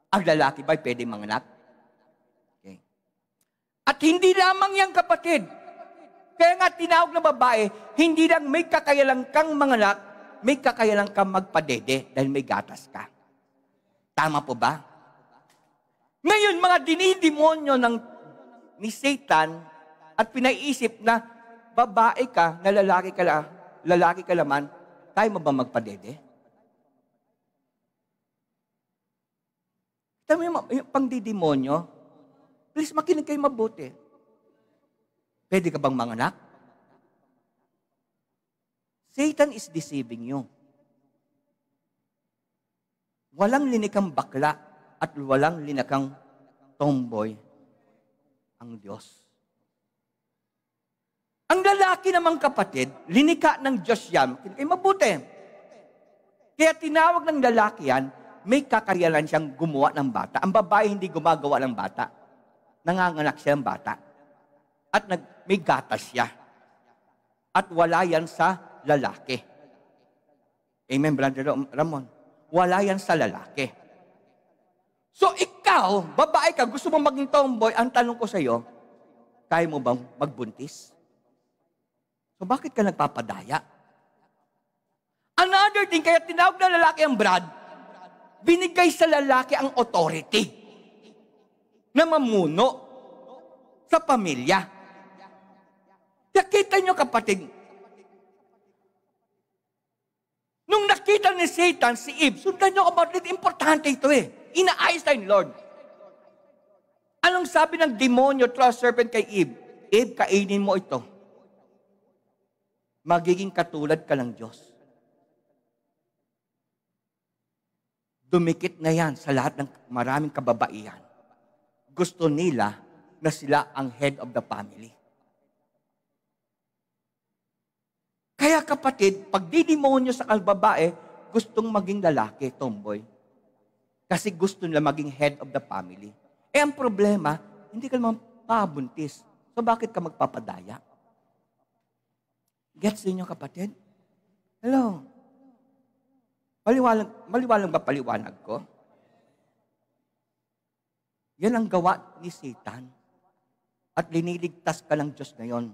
Ang lalaki ba pwede manganak? Okay. At hindi lamang yan, kapatid. Kaya nga tinawag na babae, hindi lang may kakayanan kang manganak, may kakayanan kang magpadede dahil may gatas ka. Tama po ba? Ngayon, mga dinidemonyo ni Satan at pinaiisip na babae ka, na lalaki ka laman, kaya mo ba magpadede? Tama yung pangdidemonyo, please makinig kayo mabuti. Pwede ka bang manganak? Satan is deceiving you. Walang linikang bakla at walang linikang tomboy ang Diyos. Ang lalaki namang, kapatid, linika ng Diyos yan. Ay mabuti. Kaya tinawag ng lalaki yan, may kakayanan siyang gumawa ng bata. Ang babae hindi gumagawa ng bata. Nanganganak siya ng bata. At may gatas siya. At wala yan sa lalaki. Amen, Brother Ramon? Wala yan sa lalaki. So ikaw, babae ka, gusto mo maging tomboy, ang tanong ko sa iyo, kaya mo bang magbuntis? So bakit ka nagpapadaya? Another thing, kaya tinawag na lalaki ang Brad, binigay sa lalaki ang authority na mamuno sa pamilya. Kaya kita nyo kapatid, nung nakita ni Satan si Eve, sundan nyo kapatid, importante ito Inaayos tayo ni Lord. Anong sabi ng demonyo through a serpent kay Eve? Eve, kainin mo ito. Magiging katulad ka ng Diyos. Dumikit na yan sa lahat ng maraming kababaihan. Gusto nila na sila ang head of the family. Kaya kapatid, pag didemonyo sa babae, gustong maging lalaki, tomboy. Kasi gusto nila maging head of the family. Ang problema, hindi ka naman pabuntis. So bakit ka magpapadaya? Gets niyo kapatid? Hello? Maliwalang ba paliwanag ko? Yan ang gawa ni Satan. At liniligtas ka ng Diyos ngayon.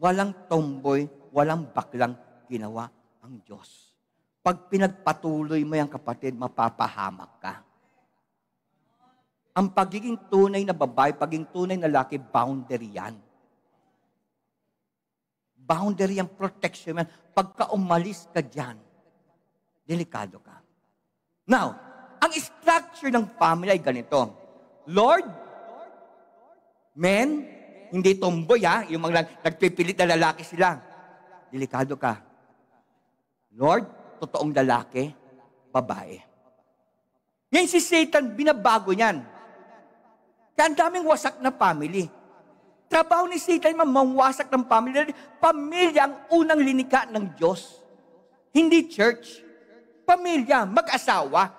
Walang tomboy, walang baklang ginawa ang Diyos. Pag pinagpatuloy mo yan, kapatid, mapapahamak ka. Ang pagiging tunay na babae, pagiging tunay na lalaki, boundary yan. Boundary yan, protection yan. Pagka umalis ka dyan, delikado ka. Now, ang structure ng family ay ganito. Lord, men, hindi tomboy yung mga nagpipilit na lalaki sila. Delikado ka. Lord, totoong lalaki, babae. Ngayon si Satan, binabago niyan. Kaya ang daming wasak na family. Trabaho ni Satan, mamawasak ng family. Pamilya ang unang linika ng Diyos. Hindi church. Pamilya, mag-asawa.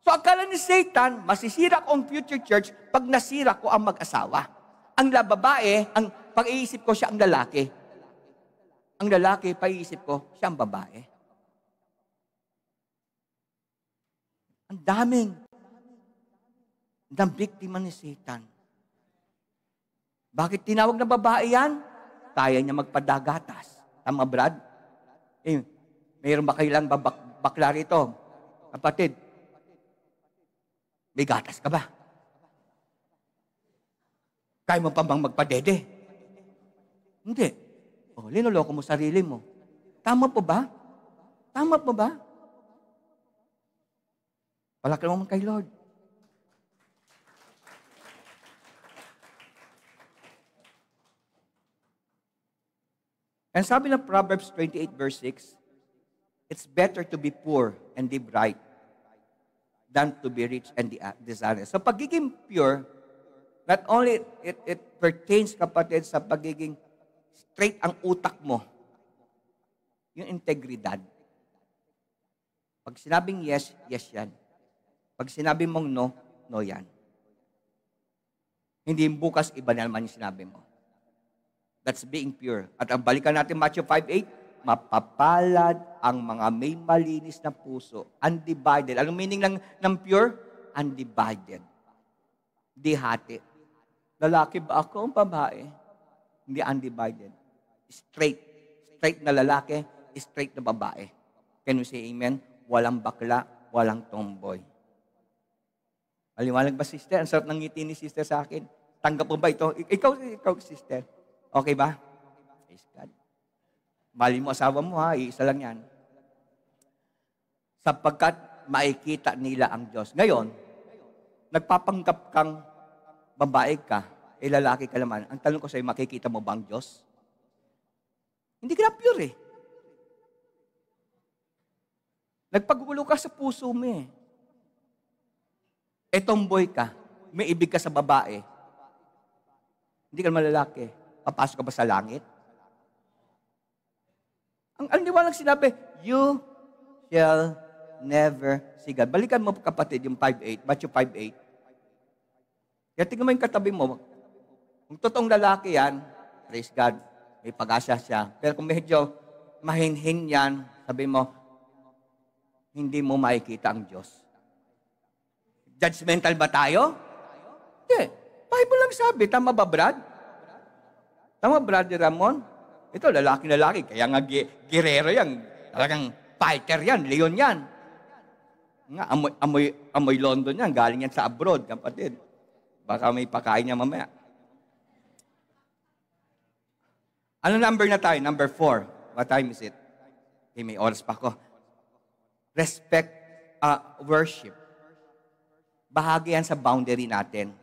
So akala ni Satan, masisira ko ang future church pag nasira ko ang mag-asawa. Ang babae, ang pag-iisip ko siya ang lalaki. Ang lalaki, pag-iisip ko siya ang babae. Ang daming biktima ni Satan. Bakit tinawag na babae yan? Kaya niya magpadagatas. Tama, Brad? Mayroon ba kailang bakla rito? Kapatid, may gatas ka ba? Kaya mo pa bang magpadede? Hindi. Linoloko mo sarili mo. Tama po ba? Tama po ba? Palakpan mo kay Lord. And sabi ng Proverbs 28 verse 6, it's better to be poor and live right than to be rich and dishonest. So pagiging pure, not only it pertains, kapatid, sa pagiging straight ang utak mo, yung integridad. Pag sinabing yes, yes yan. Pag sinabing mong no, no yan. Hindi bukas, iba na naman yung sinabi mo. That's being pure. At ang balikan natin Matthew 5:8, mapapalad ang mga may malinis na puso, undivided. Anong meaning ng pure? Undivided. Di hati. Lalaki ba ako o babae? Hindi undivided. Straight. Straight na lalaki, straight na babae. Can we say amen? Walang bakla, walang tomboy. Maliwanag ba, sister? Ang sarap ng ngiti ni sister sa akin. Tanggap mo ba ito? Ikaw, sister. Okay ba? Praise God. Mali mo asawa mo iisa lang yan. Sapagkat makikita nila ang Diyos. Ngayon, nagpapanggap kang babae ka, lalaki ka naman. Ang tanong ko sa'yo, makikita mo ba ang Diyos? Hindi ka na pure Nagpagulo ka sa puso mo tomboy ka, may ibig ka sa babae. Hindi ka naman lalaki. Papasok ka ba sa langit? Ang liwanag sinabi, you shall never see God. Balikan mo kapatid yung 5:8, Matthew 5:8. Kaya tingnan mo yung katabi mo. Kung totoong lalaki yan, praise God, may pag-asa siya. Pero kung medyo mahinhin yan, sabi mo, hindi mo makikita ang Diyos. Judgmental ba tayo? Hindi. Bible lang sabi. Tama ba, Brad? Tama, Brother Ramon? Ito, lalaki. Kaya nga girero yan. Talagang fighter yan. Leon yan. Nga, amoy London yan. Galing yan sa abroad, kapatid. Baka may pakain niya mamaya. Ano number na tayo? Number 4. What time is it? Okay, may oras pa ako. Respect, worship. Bahagi yan sa boundary natin.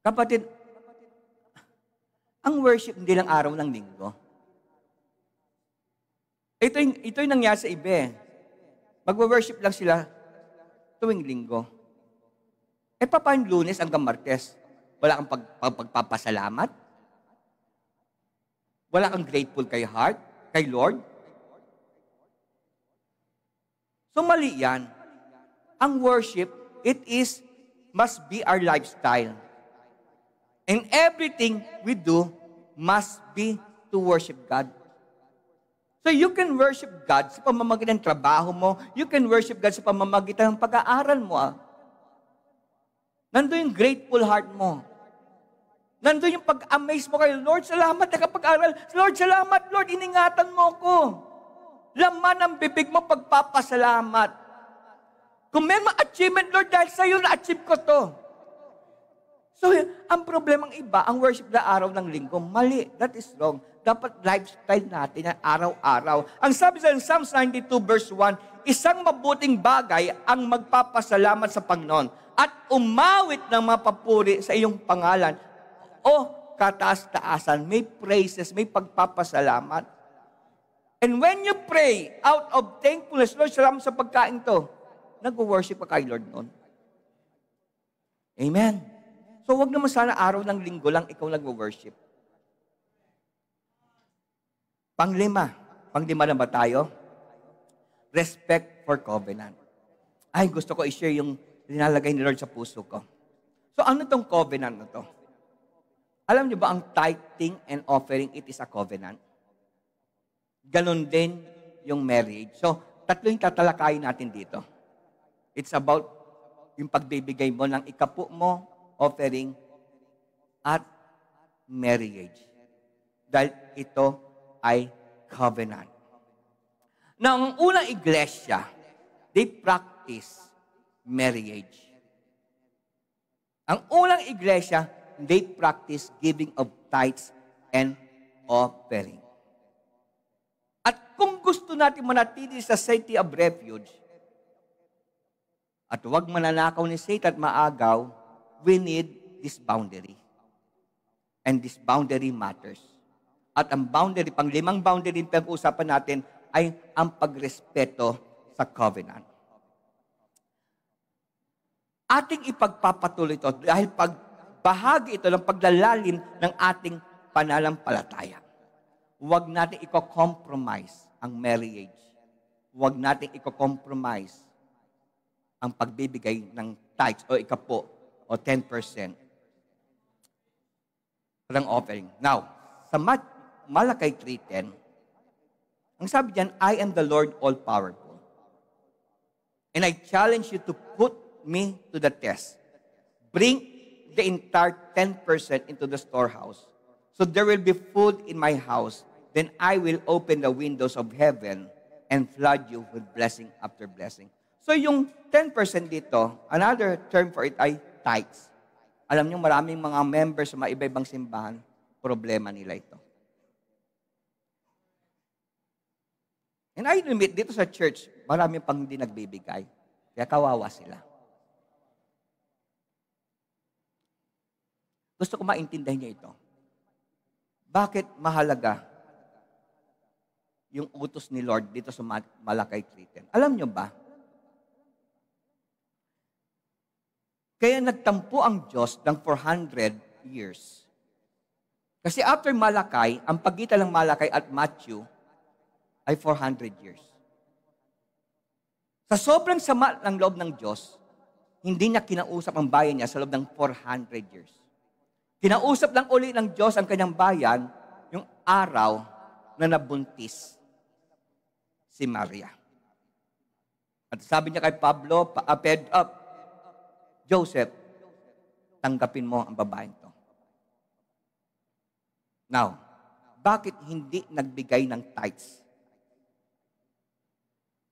Kapatid, ang worship hindi lang araw ng linggo. Ito yung nangyari sa iba. Magwo-worship lang sila tuwing linggo. Paano Lunes hanggang Martes? Wala kang pagpapasalamat? Wala kang grateful kay heart, kay Lord? So mali yan. Ang worship, must be our lifestyle. And everything we do must be to worship God. So you can worship God sa pamamagitan ng trabaho mo. You can worship God sa pamamagitan ng pag-aaral mo. Nandun yung grateful heart mo. Nandun yung pag-amaze mo kay Lord, salamat nakapag-aral. Lord, salamat, Lord, iningatan mo ko. Laman ang bibig mo pagpapasalamat. Kung may ma-achievement, Lord, dahil sa'yo na-achieve ko to. So, ang problemang iba, ang worship na araw ng linggo, mali. That is wrong. Dapat lifestyle natin yan araw-araw. Ang sabi sa Psalms 92 verse 1, isang mabuting bagay ang magpapasalamat sa Panginoon at umawit ng mapapuri sa iyong pangalan. O kataas-taasan, may praises, may pagpapasalamat. And when you pray out of thankfulness, Lord, salamat sa pagkain to, nag-worship ka kay Lord noon. Amen. So, wag naman sana araw ng linggo lang ikaw nag-worship. Panglima na ba tayo? Respect for covenant. Ay, gusto ko i-share yung linalagay ni Lord sa puso ko. So, ano tong covenant na to? Alam niyo ba ang tithing and offering, it is a covenant? Ganon din yung marriage. So, tatlo yung tatalakayin natin dito. It's about yung pagbibigay mo ng ikapu mo, offering, at marriage. Dahil ito ay covenant. Na ang unang iglesia, they practice marriage. Ang unang iglesia, they practice giving of tithes and offering. At kung gusto natin manatili sa city of refuge, at huwag mananakaw ni Satan at maagaw, we need this boundary. And this boundary matters. At ang boundary, panglimang boundary na pag-uusapan natin ay ang pagrespeto sa covenant. Ating ipagpapatuloy ito dahil bahagi ito ng paglalalim ng ating pananampalataya. Huwag natin i-compromise ang marriage. Huwag natin i-compromise ang pagbibigay ng tithes o ikapo o 10% ng offering. Now, sa Malakay 3:10, ang sabi diyan, I am the Lord all-powerful. And I challenge you to put me to the test. Bring the entire 10% into the storehouse. So there will be food in my house. Then I will open the windows of heaven and flood you with blessing after blessing. So yung 10% dito, another term for it ay tithes. Alam niyo, maraming mga members sa mga iba-ibang simbahan, problema nila ito. And I admit, dito sa church, marami pang hindi nagbibigay. Kaya kawawa sila. Gusto ko maintindihan niyo ito. Bakit mahalaga yung utos ni Lord dito sa Malakay 3:10? Alam niyo ba? Kaya nagtampo ang Diyos ng 400 years. Kasi after Malakay, ang pagitan ng Malakay at Matthew ay 400 years. Sa sobrang sama ng loob ng Diyos, hindi niya kinausap ang bayan niya sa loob ng 400 years. Kinausap lang uli ng Diyos ang kanyang bayan yung araw na nabuntis si Maria. At sabi niya kay Pablo, Joseph, tanggapin mo ang babaeng to. Now, bakit hindi nagbigay ng tithes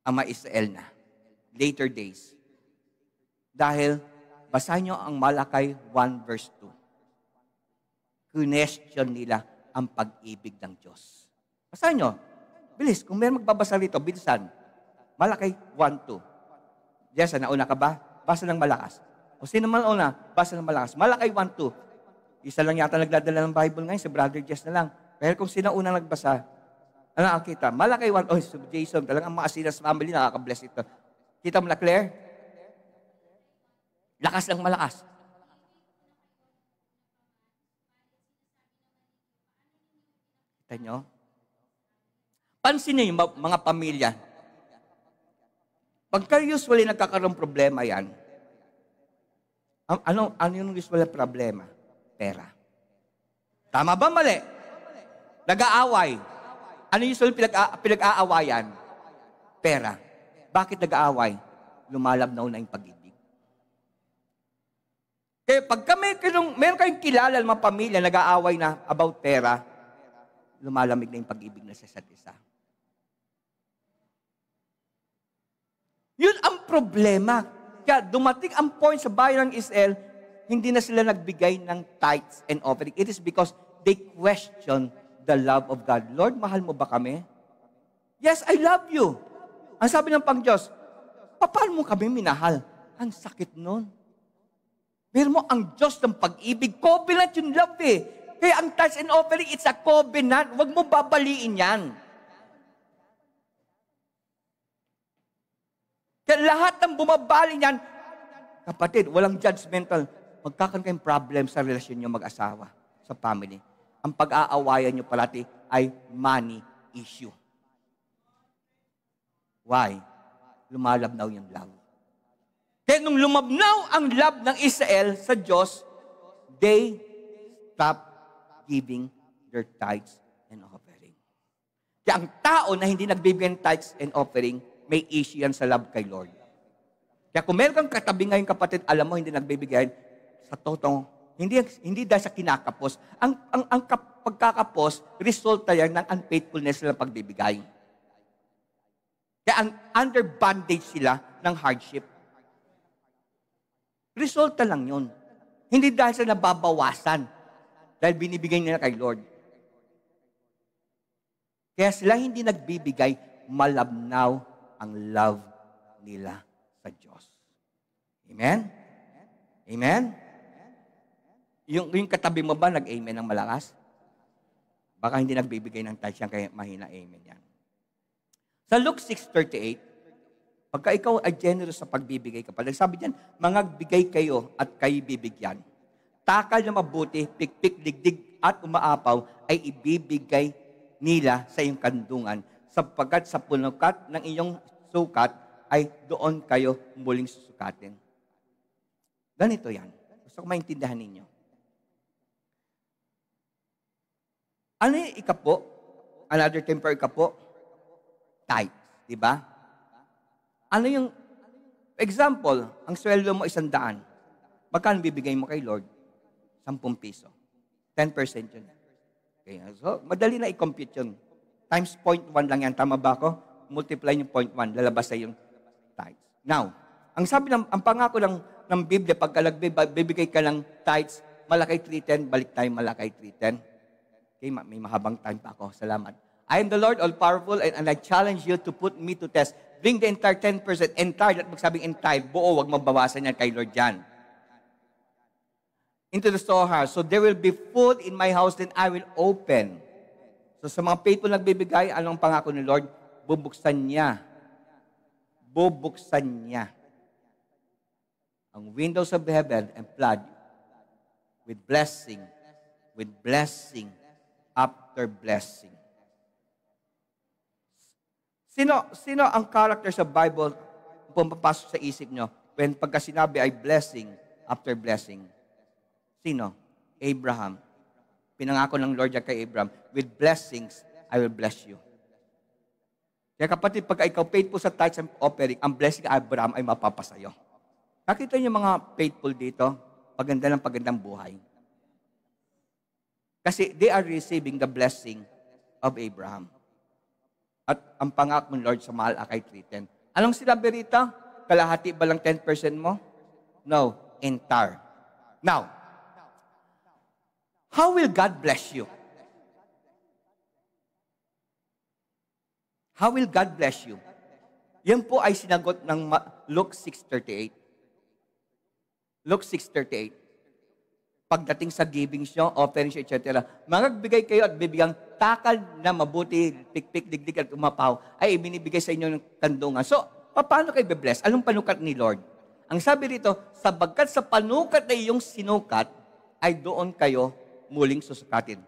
ang mga Israel na later days? Dahil, basahin nyo ang Malakay 1 verse 2. Question nila ang pag-ibig ng Diyos. Basahin nyo. Bilis, kung meron magbabasa rito, bilisan. Malakay 1:2. Yes, nauna ka ba? Basa ng malakas. O sino man una, basa ng malakas. Malakay 1:2. Isa lang yata nagdadala ng Bible ngayon, si Brother Jess na lang. Pero kung sino una nagbasa, ano ang kita? Malakay 1, si Jason, talagang mga Silas family, nakaka-bless ito. Kita mo na, Claire? Lakas lang malakas. Kita nyo? Pansin niyo yung mga pamilya. Pagka usually nagkakaroon problema yan, ano yung usual problema? Pera. Tama ba mali? Nag-aaway. Ano yung usual pinag-aawayan? Pera. Bakit nag-aaway? Lumalabnaw na yung pag-ibig. Kaya pagka meron kayong kilala ng mga pamilya nag-aaway na about pera, lumalamig na yung pag-ibig na sa isa't isa. Yun ang problema. Kaya dumating ang point sa bayan ng Israel, hindi na sila nagbigay ng tithes and offering. It is because they question the love of God. Lord, mahal mo ba kami? Yes, I love you. Ang sabi ng Pang-Diyos, paano mo kami minahal? Ang sakit nun. Meron mo ang Diyos ng pag-ibig. Covenant yung love eh. Kaya ang tithes and offering, it's a covenant. Huwag mo babaliin yan. Kaya lahat ng bumabali niyan, kapatid, walang judgmental. Magkakaroon kayong problem sa relasyon niyo mag-asawa, sa family. Ang pag-aawayan niyo palati ay money issue. Why? Lumalabnaw yung love. Kaya nung lumabnaw ang love ng Israel sa Diyos, they stopped giving their tithes and offering. Kaya ang tao na hindi nagbibigay ng tithes and offering, may issue yan sa love kay Lord. Kaya kung meron kang katabi ngayon kapatid, alam mo hindi nagbibigay, sa totoo, hindi dahil sa kinakapos. Ang pagkakapos, resulta yan ng unfaithfulness nila pagbibigay. Kaya under bondage sila ng hardship. Resulta lang yun. Hindi dahil sa nababawasan, dahil binibigay nila kay Lord. Kaya sila hindi nagbibigay, malabnaw ang love nila sa Diyos. Amen? Amen? Yung katabi mo ba nag-amen ng malakas? Baka hindi nagbibigay ng tithes yan, kaya mahina amen yan. Sa Luke 6:38, pagka ikaw ay generous sa pagbibigay kapag sabi diyan, mangagbigay kayo at kayo bibigyan. Takal na mabuti, pikpik, digdig at umaapaw ay ibibigay nila sa iyong kandungan sapagkat sa punukat ng iyong sukat ay doon kayo muling susukatin. Ganito yan. Gusto ko maintindihan ninyo. Ano yung ikapo? Another term for ikapo? Tithe. Diba? Ano yung, example, ang sweldo mo 100. Magkano bibigay mo kay Lord? 10 piso. 10% yun. Okay. So, madali na i-compute yun. Times 0.1 lang yan. Tama ba ako? Multiply yung 0.1. Lalabas sa yung tithes. Now, ang sabi ang pangako ng Biblia, pagka bibigay ka ng tithes, Malakay 3:10, balik tayo Malakay 3:10. Okay, may mahabang time pa ako. Salamat. I am the Lord all-powerful and I challenge you to put me to test. Bring the entire 10%. Entire, at magsabing entire. Buo, wag mabawasan yan kay Lord Jan. Into the storehouse. So there will be food in my house, then I will open. So sa mga faithful nagbibigay, anong pangako ni Lord? Bubuksan niya. Bubuksan niya ang windows of heaven and flood with blessing after blessing. Sino ang character sa Bible pumapasok sa isip nyo when pagka sinabi ay blessing after blessing? Sino? Abraham. Pinangako ng Lord yan kay Abraham, with blessings, I will bless you. Kaya kapatid, pag ikaw faithful sa tithes and offering, ang blessing kay Abraham ay mapapasayo. Nakita niyo mga faithful dito, pagandang buhay. Kasi they are receiving the blessing of Abraham. At ang pangako ng Lord sa Malakay 3:10. Anong sinabi rito? Kalahati ba lang 10% mo? No, entire. Now, how will God bless you? How will God bless you? Yan po ay sinagot ng Luke 6:38. Luke 6:38. Pagdating sa giving nyo, offering nyo, etc. Magbigay kayo at bibigyan takal na mabuti, pikpik, digdig at umapaw, ay ibinibigay sa inyo ng kandungan. So, paano kayo be-bless? Anong panukat ni Lord? Ang sabi rito, sabagkat sa panukat na iyong sinukat, ay doon kayo muling susukatin.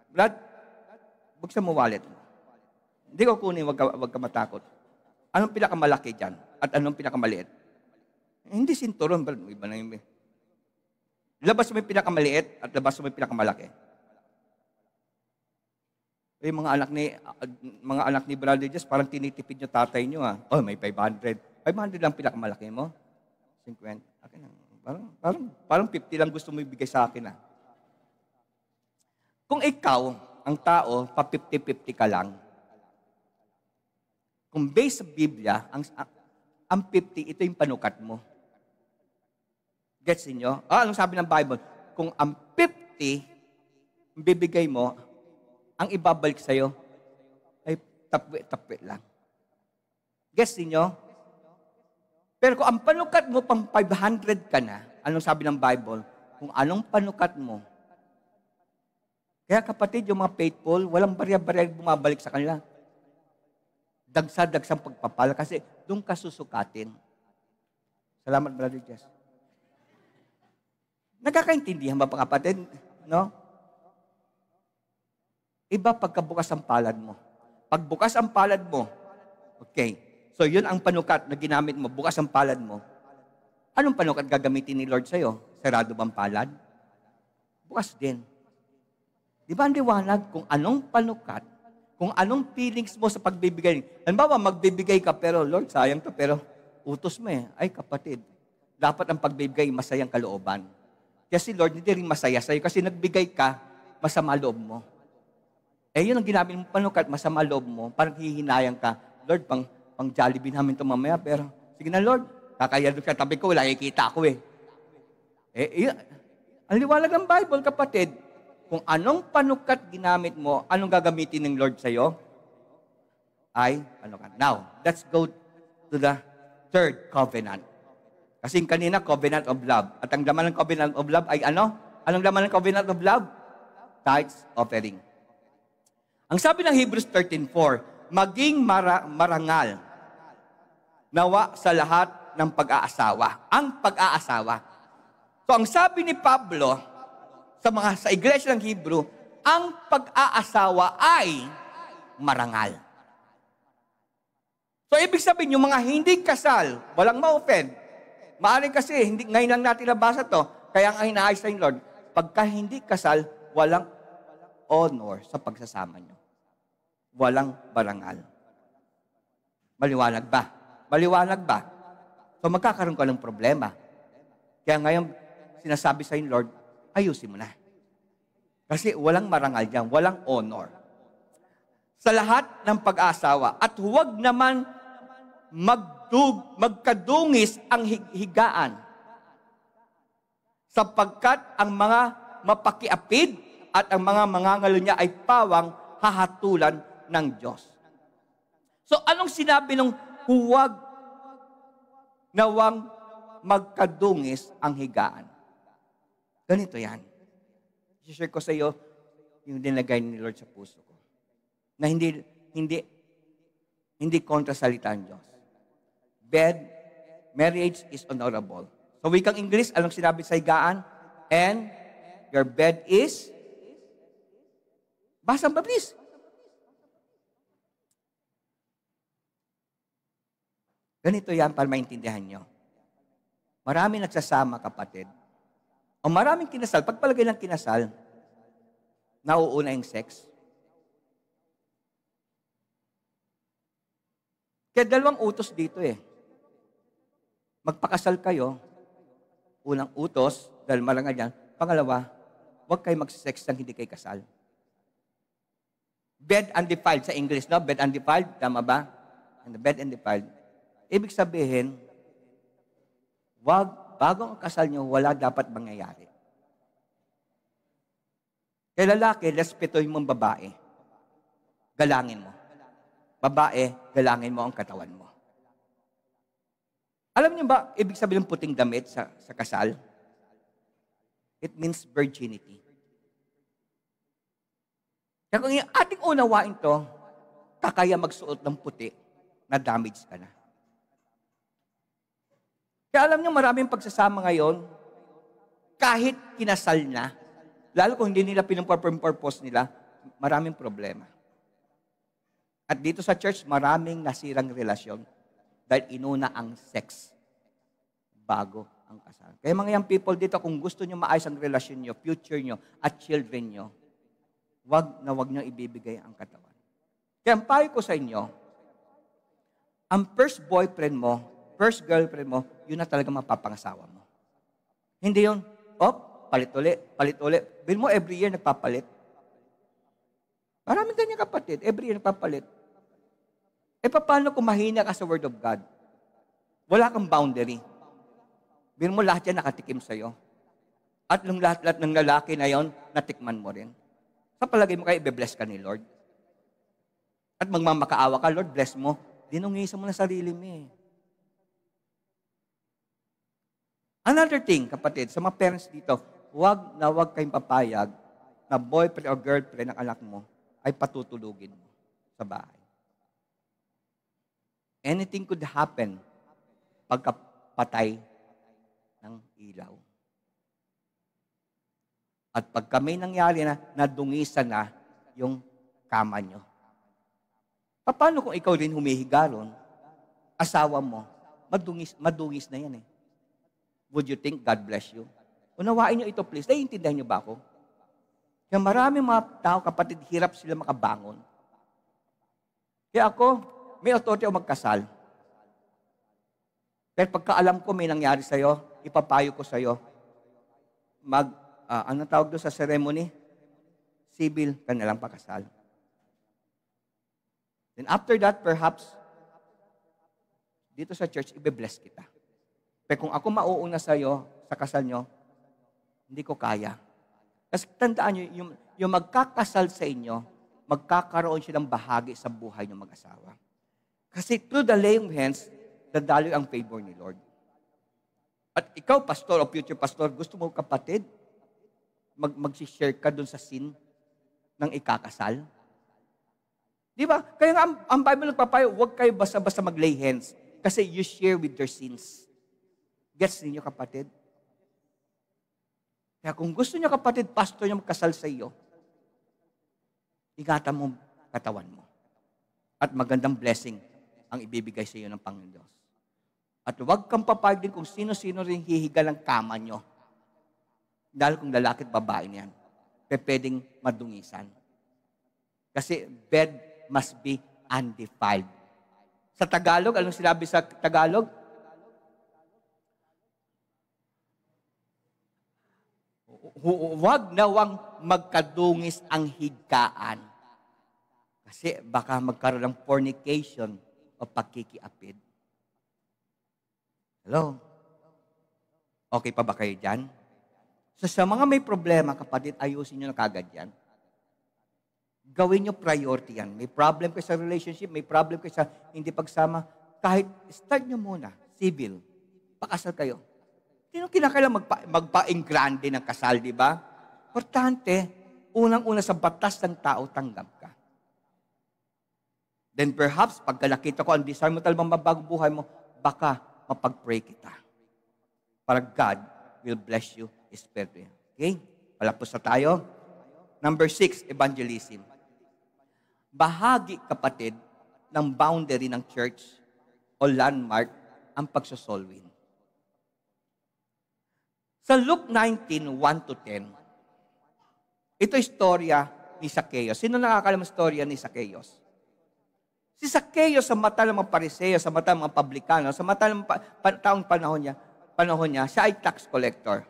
Brad, buksan mo wallet mo. Hindi ko kunin, wag ka matakot. Anong pinakamalaki dyan? At anong pinakamaliit? Hindi sinturon, iba na yung... Labas mo yung pinakamaliit at labas mo yung pinakamalaki. Yung mga anak ni Brother Jess, parang tinitipid nyo tatay nyo. Oh, may 500. 500 lang pinakamalaki mo? 50. Akin lang. Parang 50 lang gusto mo ibigay sa akin. Kung ikaw, ang tao, pa 50-50 ka lang, kung based sa Biblia, ang 50, ito yung panukat mo. Gets niyo? Anong sabi ng Bible? Kung ang 50, bibigay mo, ang ibabalik sa'yo, ay tapwi lang. Gets niyo? Pero kung ang panukat mo, pang 500 ka na, anong sabi ng Bible? Kung anong panukat mo, kaya kapatid, yung mga faithful, walang barya-barya bumabalik sa kanila. Dagsa-dagsang pagpapala kasi doon ka susukatin. Salamat, Brother Jess. Nagkakaintindihan ba, kapatid? No? Iba pagkabukas ang palad mo. Pagbukas ang palad mo, okay. So, yun ang panukat na ginamit mo. Bukas ang palad mo. Anong panukat gagamitin ni Lord sa'yo? Sarado bang palad? Bukas din. Di ba ang liwanag kung anong panukat, kung anong feelings mo sa pagbibigay. Halimbawa, magbibigay ka, pero Lord, sayang to, pero utos mo eh. Ay, kapatid, dapat ang pagbibigay masayang kalooban. Kasi Lord, hindi rin masaya sa'yo kasi nagbigay ka, masama loob mo. Eh, yun ang ginamit mo panukat, masama loob mo, parang hihinayang ka. Lord, pang Jollibee namin ito mamaya, pero sige na Lord, kakaya doon sa tabi ko, wala ikita ako eh. Yun, ang liwanag ng Bible, kapatid, kung anong panukat ginamit mo, anong gagamitin ng Lord sa'yo? Ay, panukat. Now, let's go to the third covenant. Kasi kanina, covenant of love. At ang laman ng covenant of love ay ano? Anong laman ng covenant of love? Tithes, offering. Ang sabi ng Hebrews 13:4, maging marangal nawa sa lahat ng pag-aasawa. Ang pag-aasawa. So, ang sabi ni Pablo, sa iglesia ng Hebrew, ang pag-aasawa ay marangal. So, ibig sabihin, yung mga hindi kasal, walang ma-offend. Maaring kasi, ngayon lang natin nabasa to, kaya ang hinaayos sa Lord, pagka hindi kasal, walang honor sa pagsasama nyo. Walang barangal. Maliwanag ba? Maliwanag ba? So, magkakaroon ka ng problema. Kaya ngayon, sinasabi sa Lord, ayusin mo na. Kasi walang marangal diyan, walang honor. Sa lahat ng pag-aasawa, at huwag naman magkadungis ang higaan. Sapagkat ang mga mapakiapid at ang mga mangangalo niya ay pawang hahatulan ng Diyos. So, anong sinabi ng huwag nawang magkadungis ang higaan? Ganito yan. I-share ko sa iyo yung dinagay ni Lord sa puso ko. Na hindi kontra salita ng Diyos. Marriage is honorable. So, wikang English, anong sinabi sa higaan? And your bed is, basa ba please? Ganito yan para maintindihan nyo. Marami nagsasama, kapatid. O maraming kinasal, pagpalagay ng kinasal, nauuna yung sex. Kaya dalawang utos dito eh. Magpakasal kayo, unang utos, dahil marangal yan. Pangalawa, huwag kayo mag-sex nang hindi kayo kasal. Bed undefiled sa English, no? Bed undefiled, tama ba? And the bed undefiled. Ibig sabihin, bago ang kasal nyo, wala dapat mangyayari. Kaya lalaki, respetuhin mong babae. Galangin mo. Babae, galangin mo ang katawan mo. Alam niyo ba, ibig sabihin ng puting damit sa kasal? It means virginity. Kaya kung ating unawain to, kakaya magsuot ng puti, na damage ka na. Kaya alam niyo, maraming pagsasama ngayon, kahit kinasal na, lalo kung hindi nila pinapurpose nila, maraming problema. At dito sa church, maraming nasirang relasyon dahil inuna ang sex bago ang kasal. Kaya mga young people dito, kung gusto nyo maayos ang relasyon nyo, future nyo, at children nyo, wag nyo ibibigay ang katawan. Kaya ang payo ko sa inyo, ang first boyfriend mo, first girlfriend mo, yun na talaga mapapangasawa mo. Hindi yun, palit uli. Bill mo, every year nagpapalit. Maraming ganyan kapatid, every year nagpapalit. Paano kung mahina ka sa Word of God? Wala kang boundary. Bill mo, lahat yan nakatikim sa'yo. At nung lahat ng lalaki na yon, natikman mo rin. Sa palagay mo kayo, ibe-bless ka ni Lord. At magmamakaawa ka, Lord, bless mo. Dinungisan mo na sarili mo eh. Another thing, kapatid, sa mga parents dito, huwag kayong papayag na boyfriend or girlfriend ng anak mo ay patutulugin mo sa bahay. Anything could happen pagkapatay ng ilaw. At pagka may nangyari na, nadungisan na yung kama nyo. Paano kung ikaw rin humihiga ron, asawa mo, madungis na yan eh. Would you think God bless you? Unawain nyo ito please. Naiintindihan nyo ba ako? Kaya marami mga tao, kapatid, hirap sila makabangon. Kaya ako, may authority ako magkasal. Pero pagka alam ko may nangyari sa'yo, ipapayo ko sa'yo, anong tawag doon sa ceremony? Civil ka na lang pakasal. Then after that, perhaps, dito sa church, ibe-bless kita. Pero kung ako mauuna sa'yo, sa kasal nyo, hindi ko kaya. Kasi tandaan nyo, yung magkakasal sa inyo, magkakaroon silang bahagi sa buhay ng mag-asawa. Kasi through the laying hands, dadaloy ang favor ni Lord. At ikaw, pastor o future pastor, gusto mo kapatid, mag-share ka dun sa sin ng ikakasal? Di ba? Kaya nga ang Bible nagpapayo, huwag kayo basta-basta mag-lay hands kasi you share with their sins. Gets ninyo kapatid? Kaya kung gusto niyo kapatid, pastor niyo magkasal sa iyo, ingatan mo katawan mo. At magandang blessing ang ibibigay sa iyo ng Panginoon Diyos. At huwag kang papayag din kung sino-sino rin hihiga ng kama nyo. Dahil kung lalaki at babae niyan, pwedeng madungisan. Kasi bed must be undefiled. Sa Tagalog, anong sinabi sa Tagalog? Huwag nawang magkadungis ang higkaan. Kasi baka magkaroon ng fornication o pagkikiapid. Hello? Okay pa ba kayo dyan? So sa mga may problema, kapatid, ayusin nyo na kagad yan. Gawin nyo priority yan. May problem kayo sa relationship, may problem kayo sa hindi pagsama, kahit start nyo muna, civil, pakasal kayo. Sino kinakailangan magpa-engrande ng kasal, di ba? Importante, unang-una sa batas ng tao, tanggap ka. Then perhaps, pagka nakita ko ang desire mo talagang mabago buhay mo, baka mapag-pray kita. Para God will bless you spiritually. Okay? Palapos na tayo. Number 6, evangelism. Bahagi, kapatid, ng boundary ng church o landmark ang pagsosolwin. Sa Luke 19, 1 to 10, ito istorya ni Zacchaeus. Sino nakakalam ang istorya ni Zacchaeus? Si Zacchaeus sa mata ng mga Pariseo, sa mata ng mga publikano, sa mata ng taong panahon niya, siya ay tax collector.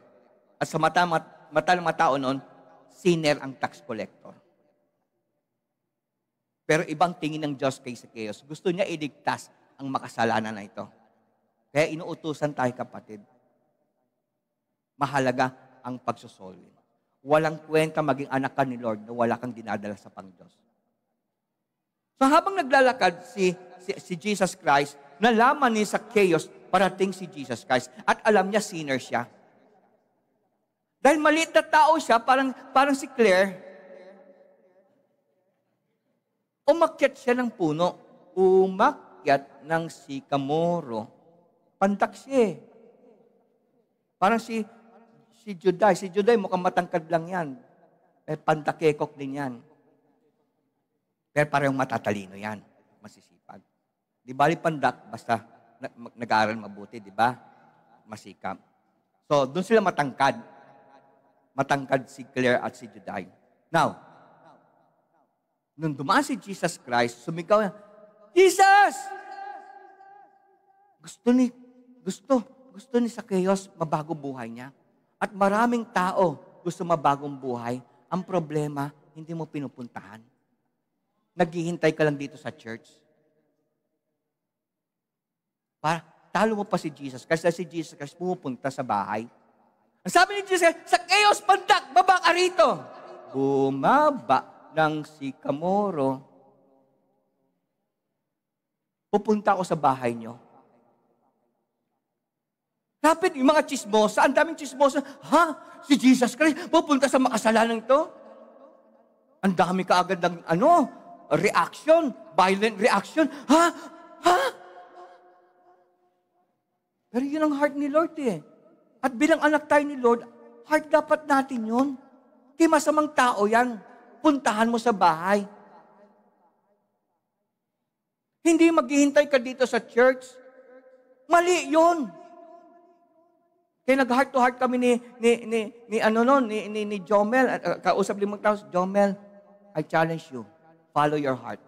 At sa mata ng mga tao noon, sinner ang tax collector. Pero ibang tingin ng Diyos kay Zacchaeus. Gusto niya iligtas ang makasalanan na ito. Kaya inuutusan tayo, kapatid. Mahalaga ang pagsusolve. Walang kwenta maging anak ka ni Lord na wala kang dinadala sa Pangdiyos. So habang naglalakad si Jesus Christ, nalaman ni Zacchaeus parating si Jesus Christ. At alam niya, sinner siya. Dahil maliit na tao siya, parang si Claire, umakyat siya ng puno. Umakyat ng sikamoro. Pantak siya. Parang si Juday. Si Juday mukhang matangkad lang yan. Pantakekok din yan. Pero parang matatalino yan. Masisipag. Di bali pandak, basta nag-aaral mabuti, di ba? Masikap. So, doon sila matangkad. Matangkad si Claire at si Juday. Now, nung dumaan si Jesus Christ, sumigaw niya, Jesus! Gusto ni Zacchaeus mabago buhay niya. At maraming tao gusto mabagong buhay. Ang problema, hindi mo pinupuntahan. Naghihintay ka lang dito sa church. Talo mo pa si Jesus. Kasi si Jesus Christ pumupunta sa bahay. Ang sabi ni Jesus, Zacchaeus, pandak, baba ka rito. Bumaba ng sikamoro. Pupunta ako sa bahay niyo. Kapit yung mga chismosa, ang daming chismosa, si Jesus Christ, pupunta sa makasalanan ito? Ang dami kaagad ng reaction, violent reaction. Pero yun ang heart ni Lord eh. At bilang anak tayo ni Lord, heart dapat natin yun. Kaya masamang tao yan. Puntahan mo sa bahay. Hindi maghihintay ka dito sa church. Mali yun. Kaya nag-heart to heart kami ni Jomel. Kausap 5,000, Jomel, I challenge you. Follow your heart.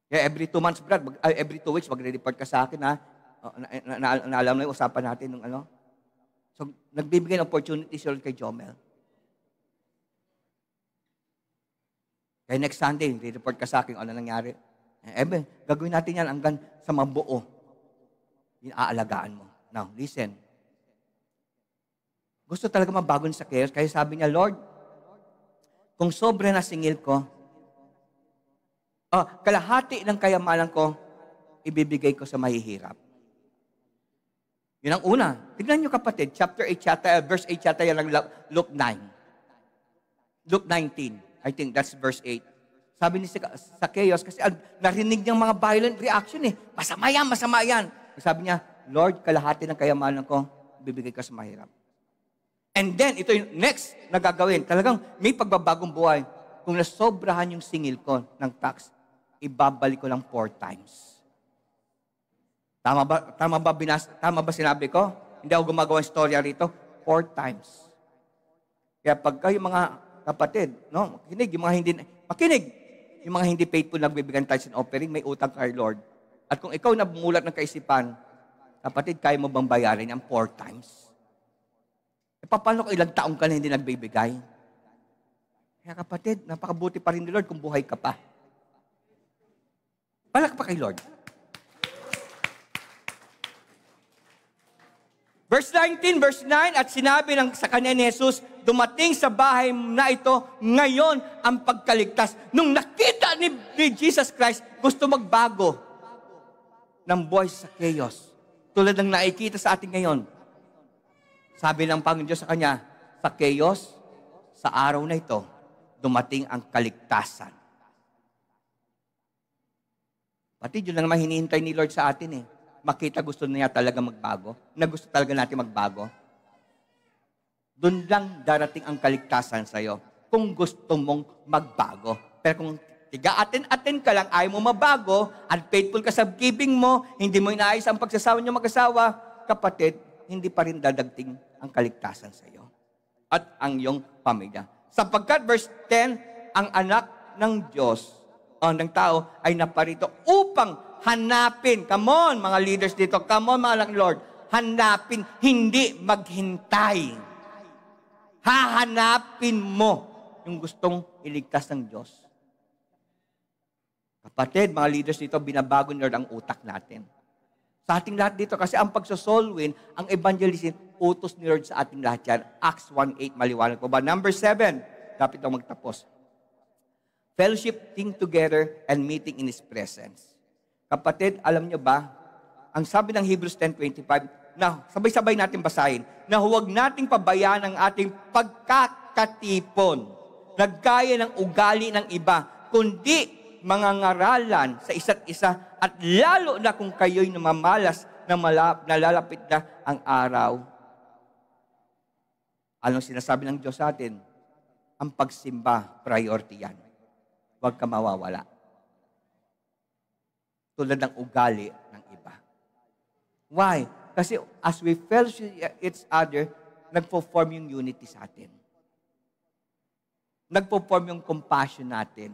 Kaya every 2 months, Brad, every 2 weeks, magre-report ka sa akin, ha? Naalam na yung usapan natin ng ano. So, nagbibigay ng opportunity si Lord kay Jomel. Kaya next Sunday, re-report ka sa akin, ano nangyari. Gagawin natin yan hanggang sa mabuo. Yung aalagaan mo. Now, listen. Gusto talaga mabago sa Zacchaeus, kaya sabi niya, Lord, kung sobre na singil ko, kalahati ng kayamanan ko, ibibigay ko sa mahihirap. Yun ang una. Tignan nyo kapatid, chapter 8, verse 8 yata yan ng Luke 9. Luke 19, I think that's verse 8. Sabi ni Zacchaeus, kasi narinig niyang mga violent reaction eh. Masama yan. Sabi niya, Lord, kalahati ng kayamanan ko, ibibigay ko sa mahirap. And then, ito yung next na gagawin. Talagang may pagbabagong buhay. Kung nasobrahan yung singil ko ng tax, ibabalik ko lang 4 times. Tama ba sinabi ko? Hindi ako gumagawa ng storya rito. 4 times. Kaya pagka yung mga kapatid, makinig, yung mga hindi faithful nagbibigyan tithes and offering, may utang kay Lord. At kung ikaw nabumulat ng kaisipan, kapatid, kaya mo bang bayarin ang 4 times? Paano kung ilang taong ka na hindi nagbibigay? Kaya kapatid, napakabuti pa rin ni Lord kung buhay ka pa. Palakpak kay Lord. Verse 19, verse 9, at sinabi sa kanya ni Jesus, dumating sa bahay na ito, ngayon ang pagkaligtas. Nung nakita ni Jesus Christ, gusto magbago ng buhay sa Zacchaeus. Tulad ng nakikita sa atin ngayon. Sabi ng Panginoon Diyos sa kanya, Zacchaeus, sa araw na ito, dumating ang kaligtasan. Pati yun lang naman hinihintay ni Lord sa atin eh. Makita gusto niya talaga magbago. Na gusto talaga natin magbago. Doon lang darating ang kaligtasan sa'yo kung gusto mong magbago. Pero kung tiga-atin-atin ka lang, ayaw mo mabago, unfaithful ka sa giving mo, hindi mo inaayos ang pagsasawa niyo mag-asawa, kapatid, hindi pa rin dadagting ang kaligtasan sa iyo at ang iyong pamilya. Sapagkat verse 10, ang anak ng Diyos, ng tao, ay naparito upang hanapin. Come on, mga leaders dito. Come on, mga anak ni Lord. Hanapin, hindi maghintay. Hahanapin mo yung gustong iligtas ng Diyos. Kapatid, mga leaders dito, binabago ni Lord ang utak natin. Sa ating lahat dito, kasi ang pagsosolwin, ang evangelism, utos ni Lord sa ating lahat yan. Acts 1:8, maliwanag po ba? Number 7, dapat na magtapos. Fellowshipping together and meeting in His presence. Kapatid, alam nyo ba, ang sabi ng Hebrews 10:25, na sabay-sabay natin basahin, na huwag nating pabayaan ang ating pagkakatipon, nagkaya ng ugali ng iba, kundi mga ngaralan sa isa't isa, at lalo na kung kayo'y namamalas na nalalapit na ang araw. Anong sinasabi ng Diyos sa atin? Ang pagsimba, priority yan. Huwag ka mawawala. Tulad ng ugali ng iba. Why? Kasi as we fellowship each other, nagpo-form yung unity sa atin. Nagpo-form yung compassion natin.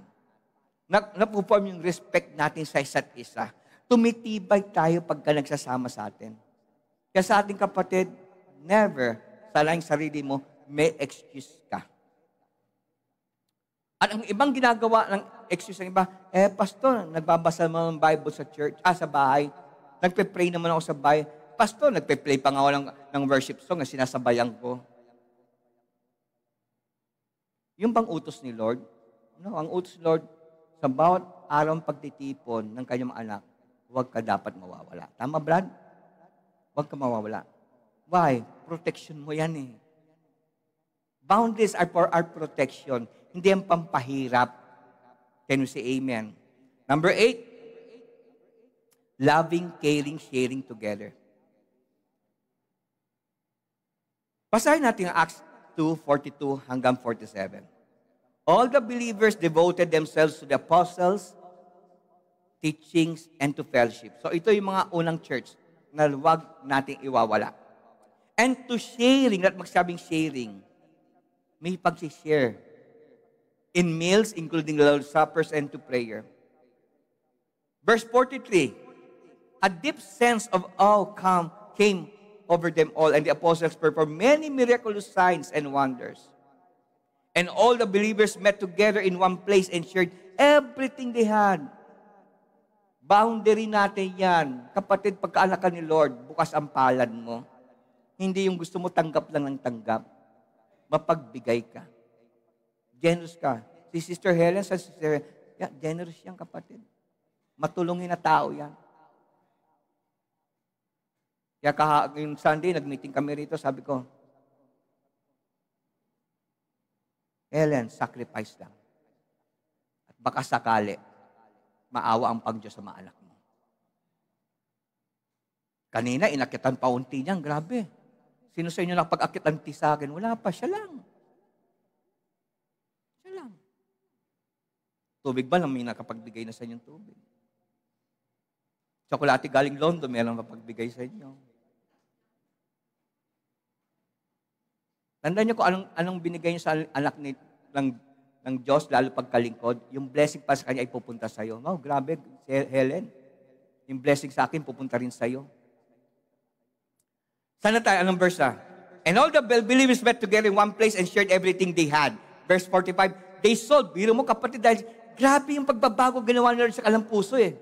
Nagpo-form yung respect natin sa isa't isa. Tumitibay tayo pagka nagsasama sa atin. Kaya sa ating kapatid, never salaing sarili mo, may excuse ka. At ang ibang ginagawa ng excuse ng iba, pastor, nagbabasa naman ng Bible sa church, sa bahay. Nagpe-pray naman ako sa bahay. Pastor, nagpe-play pa nga ako ng worship song na sinasabayan ko. Yung bang utos ni Lord? No, ang utos ni Lord, sa bawat araw pagtitipon ng kanyang anak, huwag ka dapat mawawala. Tama, Brad? Huwag ka mawawala. Why? Protection mo yan eh. Boundaries are for our protection. Hindi ang pampahirap. Can you say amen? Number 8, loving, caring, sharing together. Basahin natin ang Acts 2:42 hanggang 47. All the believers devoted themselves to the apostles, teachings, and to fellowship. So ito yung mga unang church na huwag nating iwawala. And to sharing, at magsabing sharing, may pag-share in meals, including Lord's Suppers, and to prayer. Verse 43, a deep sense of awe came over them all, and the apostles performed many miraculous signs and wonders. And all the believers met together in one place and shared everything they had. Boundary natin yan. Kapatid, pagkaanak ka ni Lord, bukas ang palad mo. Hindi yung gusto mo tanggap lang ng tanggap. Mapagbigay ka. Generous ka. Si Sister Helen, generous yan, kapatid. Matulungin na tao yan. Kaya yung Sunday, nag-meeting kami rito, sabi ko, Helen, sacrifice lang. At baka sakali, maawa ang Pag-Diyos sa mga anak mo. Kanina, inakitan pa unti niyan. Grabe. Sino sa inyo nakapag-akit unti sa akin? Wala pa. Siya lang. Siya lang. Tubig ba lang may nakapagbigay na sa inyong tubig? Tsokolate galing London, may lang mapagbigay sa inyo. Tandaan niyo kung anong binigay niyo sa anak ng Diyos, lalo pagkalingkod, yung blessing pa sa kanya ay pupunta sa iyo. Oh, grabe, Helen. Yung blessing sa akin, pupunta rin sa iyo. Sana tayo, anong verse na? And all the believers met together in one place and shared everything they had. Verse 45, they sold. Biro mo kapatid, dahil grabe yung pagbabago ginawa nila sa kalampuso eh.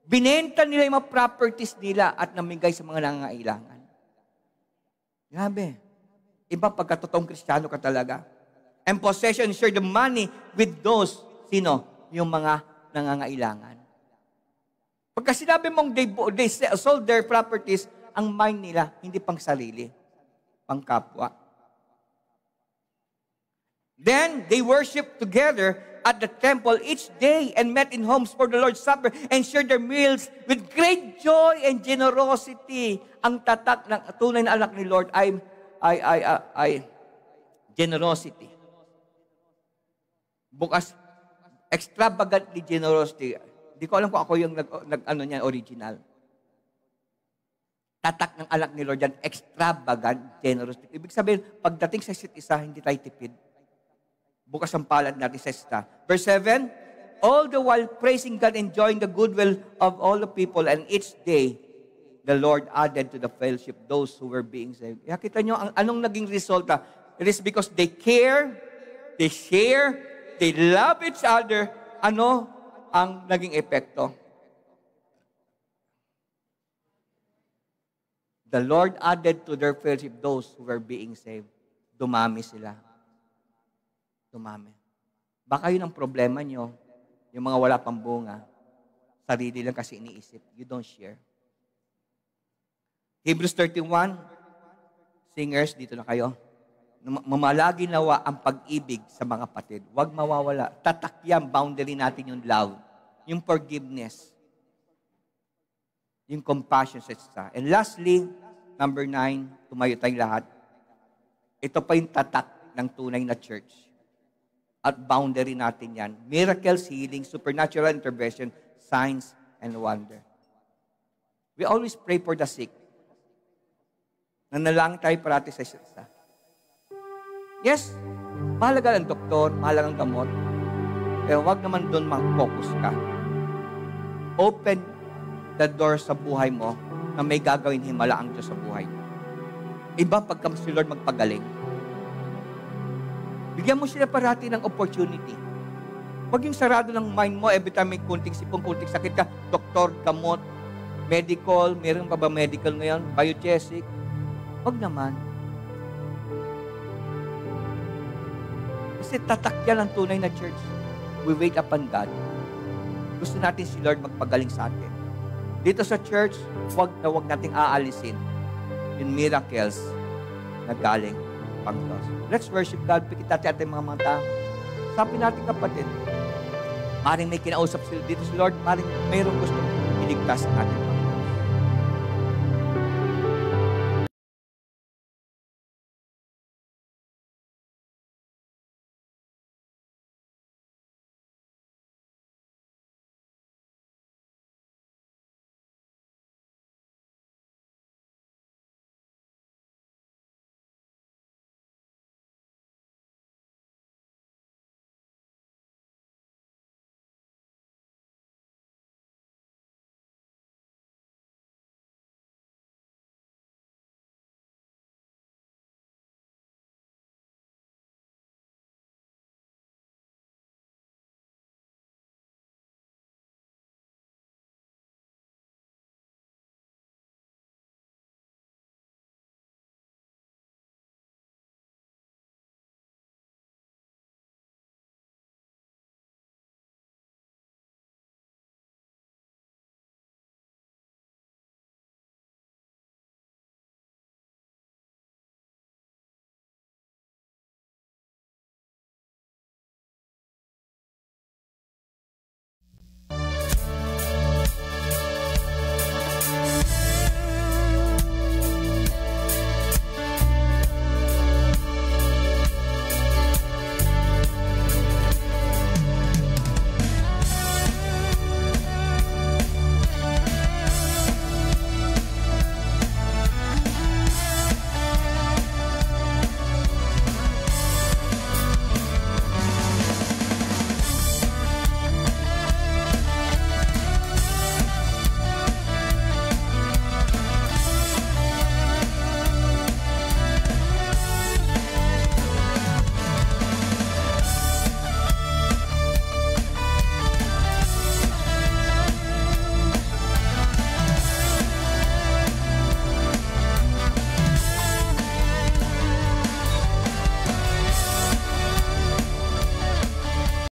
Binenta nila yung mga properties nila at namigay sa mga nangangailangan. Grabe. Iba pagkatotoong Kristiyano ka talaga. And possession, share the money with those, sino? Yung mga nangangailangan. Pagka sinabi mong they sold their properties, ang mind nila, hindi pang sarili, pang kapwa. Then, they worship together at the temple each day and met in homes for the Lord's Supper and shared their meals with great joy and generosity. Ang tatak ng tunay na anak ni Lord ay generosity. Bukas, extravagantly generosity. Hindi ko alam kung ako yung original. Tatak ng anak ni Lord yan, extravagant, generous. Ibig sabihin, pagdating sa isa't isa, hindi tayo tipid. Bukas ang palad natin sa isa. Verse 7, all the while praising God, enjoying the goodwill of all the people, and each day, the Lord added to the fellowship those who were being saved. Kaya kita nyo, anong naging resulta? It is because they care, they share, they love each other. Ano ang naging epekto? The Lord added to their fellowship those who were being saved. Dumami sila. Dumami. Baka yun ang problema nyo, yung mga wala pang bunga. Sarili lang kasi iniisip. You don't share. Hebrews 31, singers, dito na kayo. Mamalagi nawa ang pag-ibig sa mga kapatid. Huwag mawawala. Tatakyan, boundary natin yung love, yung forgiveness, yung compassion sa isa. And lastly, number 9, tumayo tayong lahat. Ito pa yung tatak ng tunay na church. At boundary natin yan. Miracles, healing, supernatural intervention, signs, and wonder. We always pray for the sick. Nanalangin tayo parati sa isa. Yes, mahalaga ang doktor, mahalaga ang gamot. Pero wag naman doon mag-focus ka. Open the door sa buhay mo na may gagawin himala ang Diyos sa buhay mo. Iba pagka si Lord magpagaling. Bigyan mo sila parati ng opportunity. Huwag yung sarado ng mind mo every time may kunting sipong, kunting sakit ka, doktor, gamot, medical, meron pa ba medical ngayon? Biogesic? Huwag naman. Kasi tatakyan ang tunay na church. We wait upon God. Gusto natin si Lord magpagaling sa atin. Dito sa church, huwag nating aalisin yung miracles na galing pang Diyos. Let's worship God. Pikit natin ating mga mata. Sabi natin kapatid, maring may kinausap sila dito si Lord, maring mayroong gusto iligtas ang ating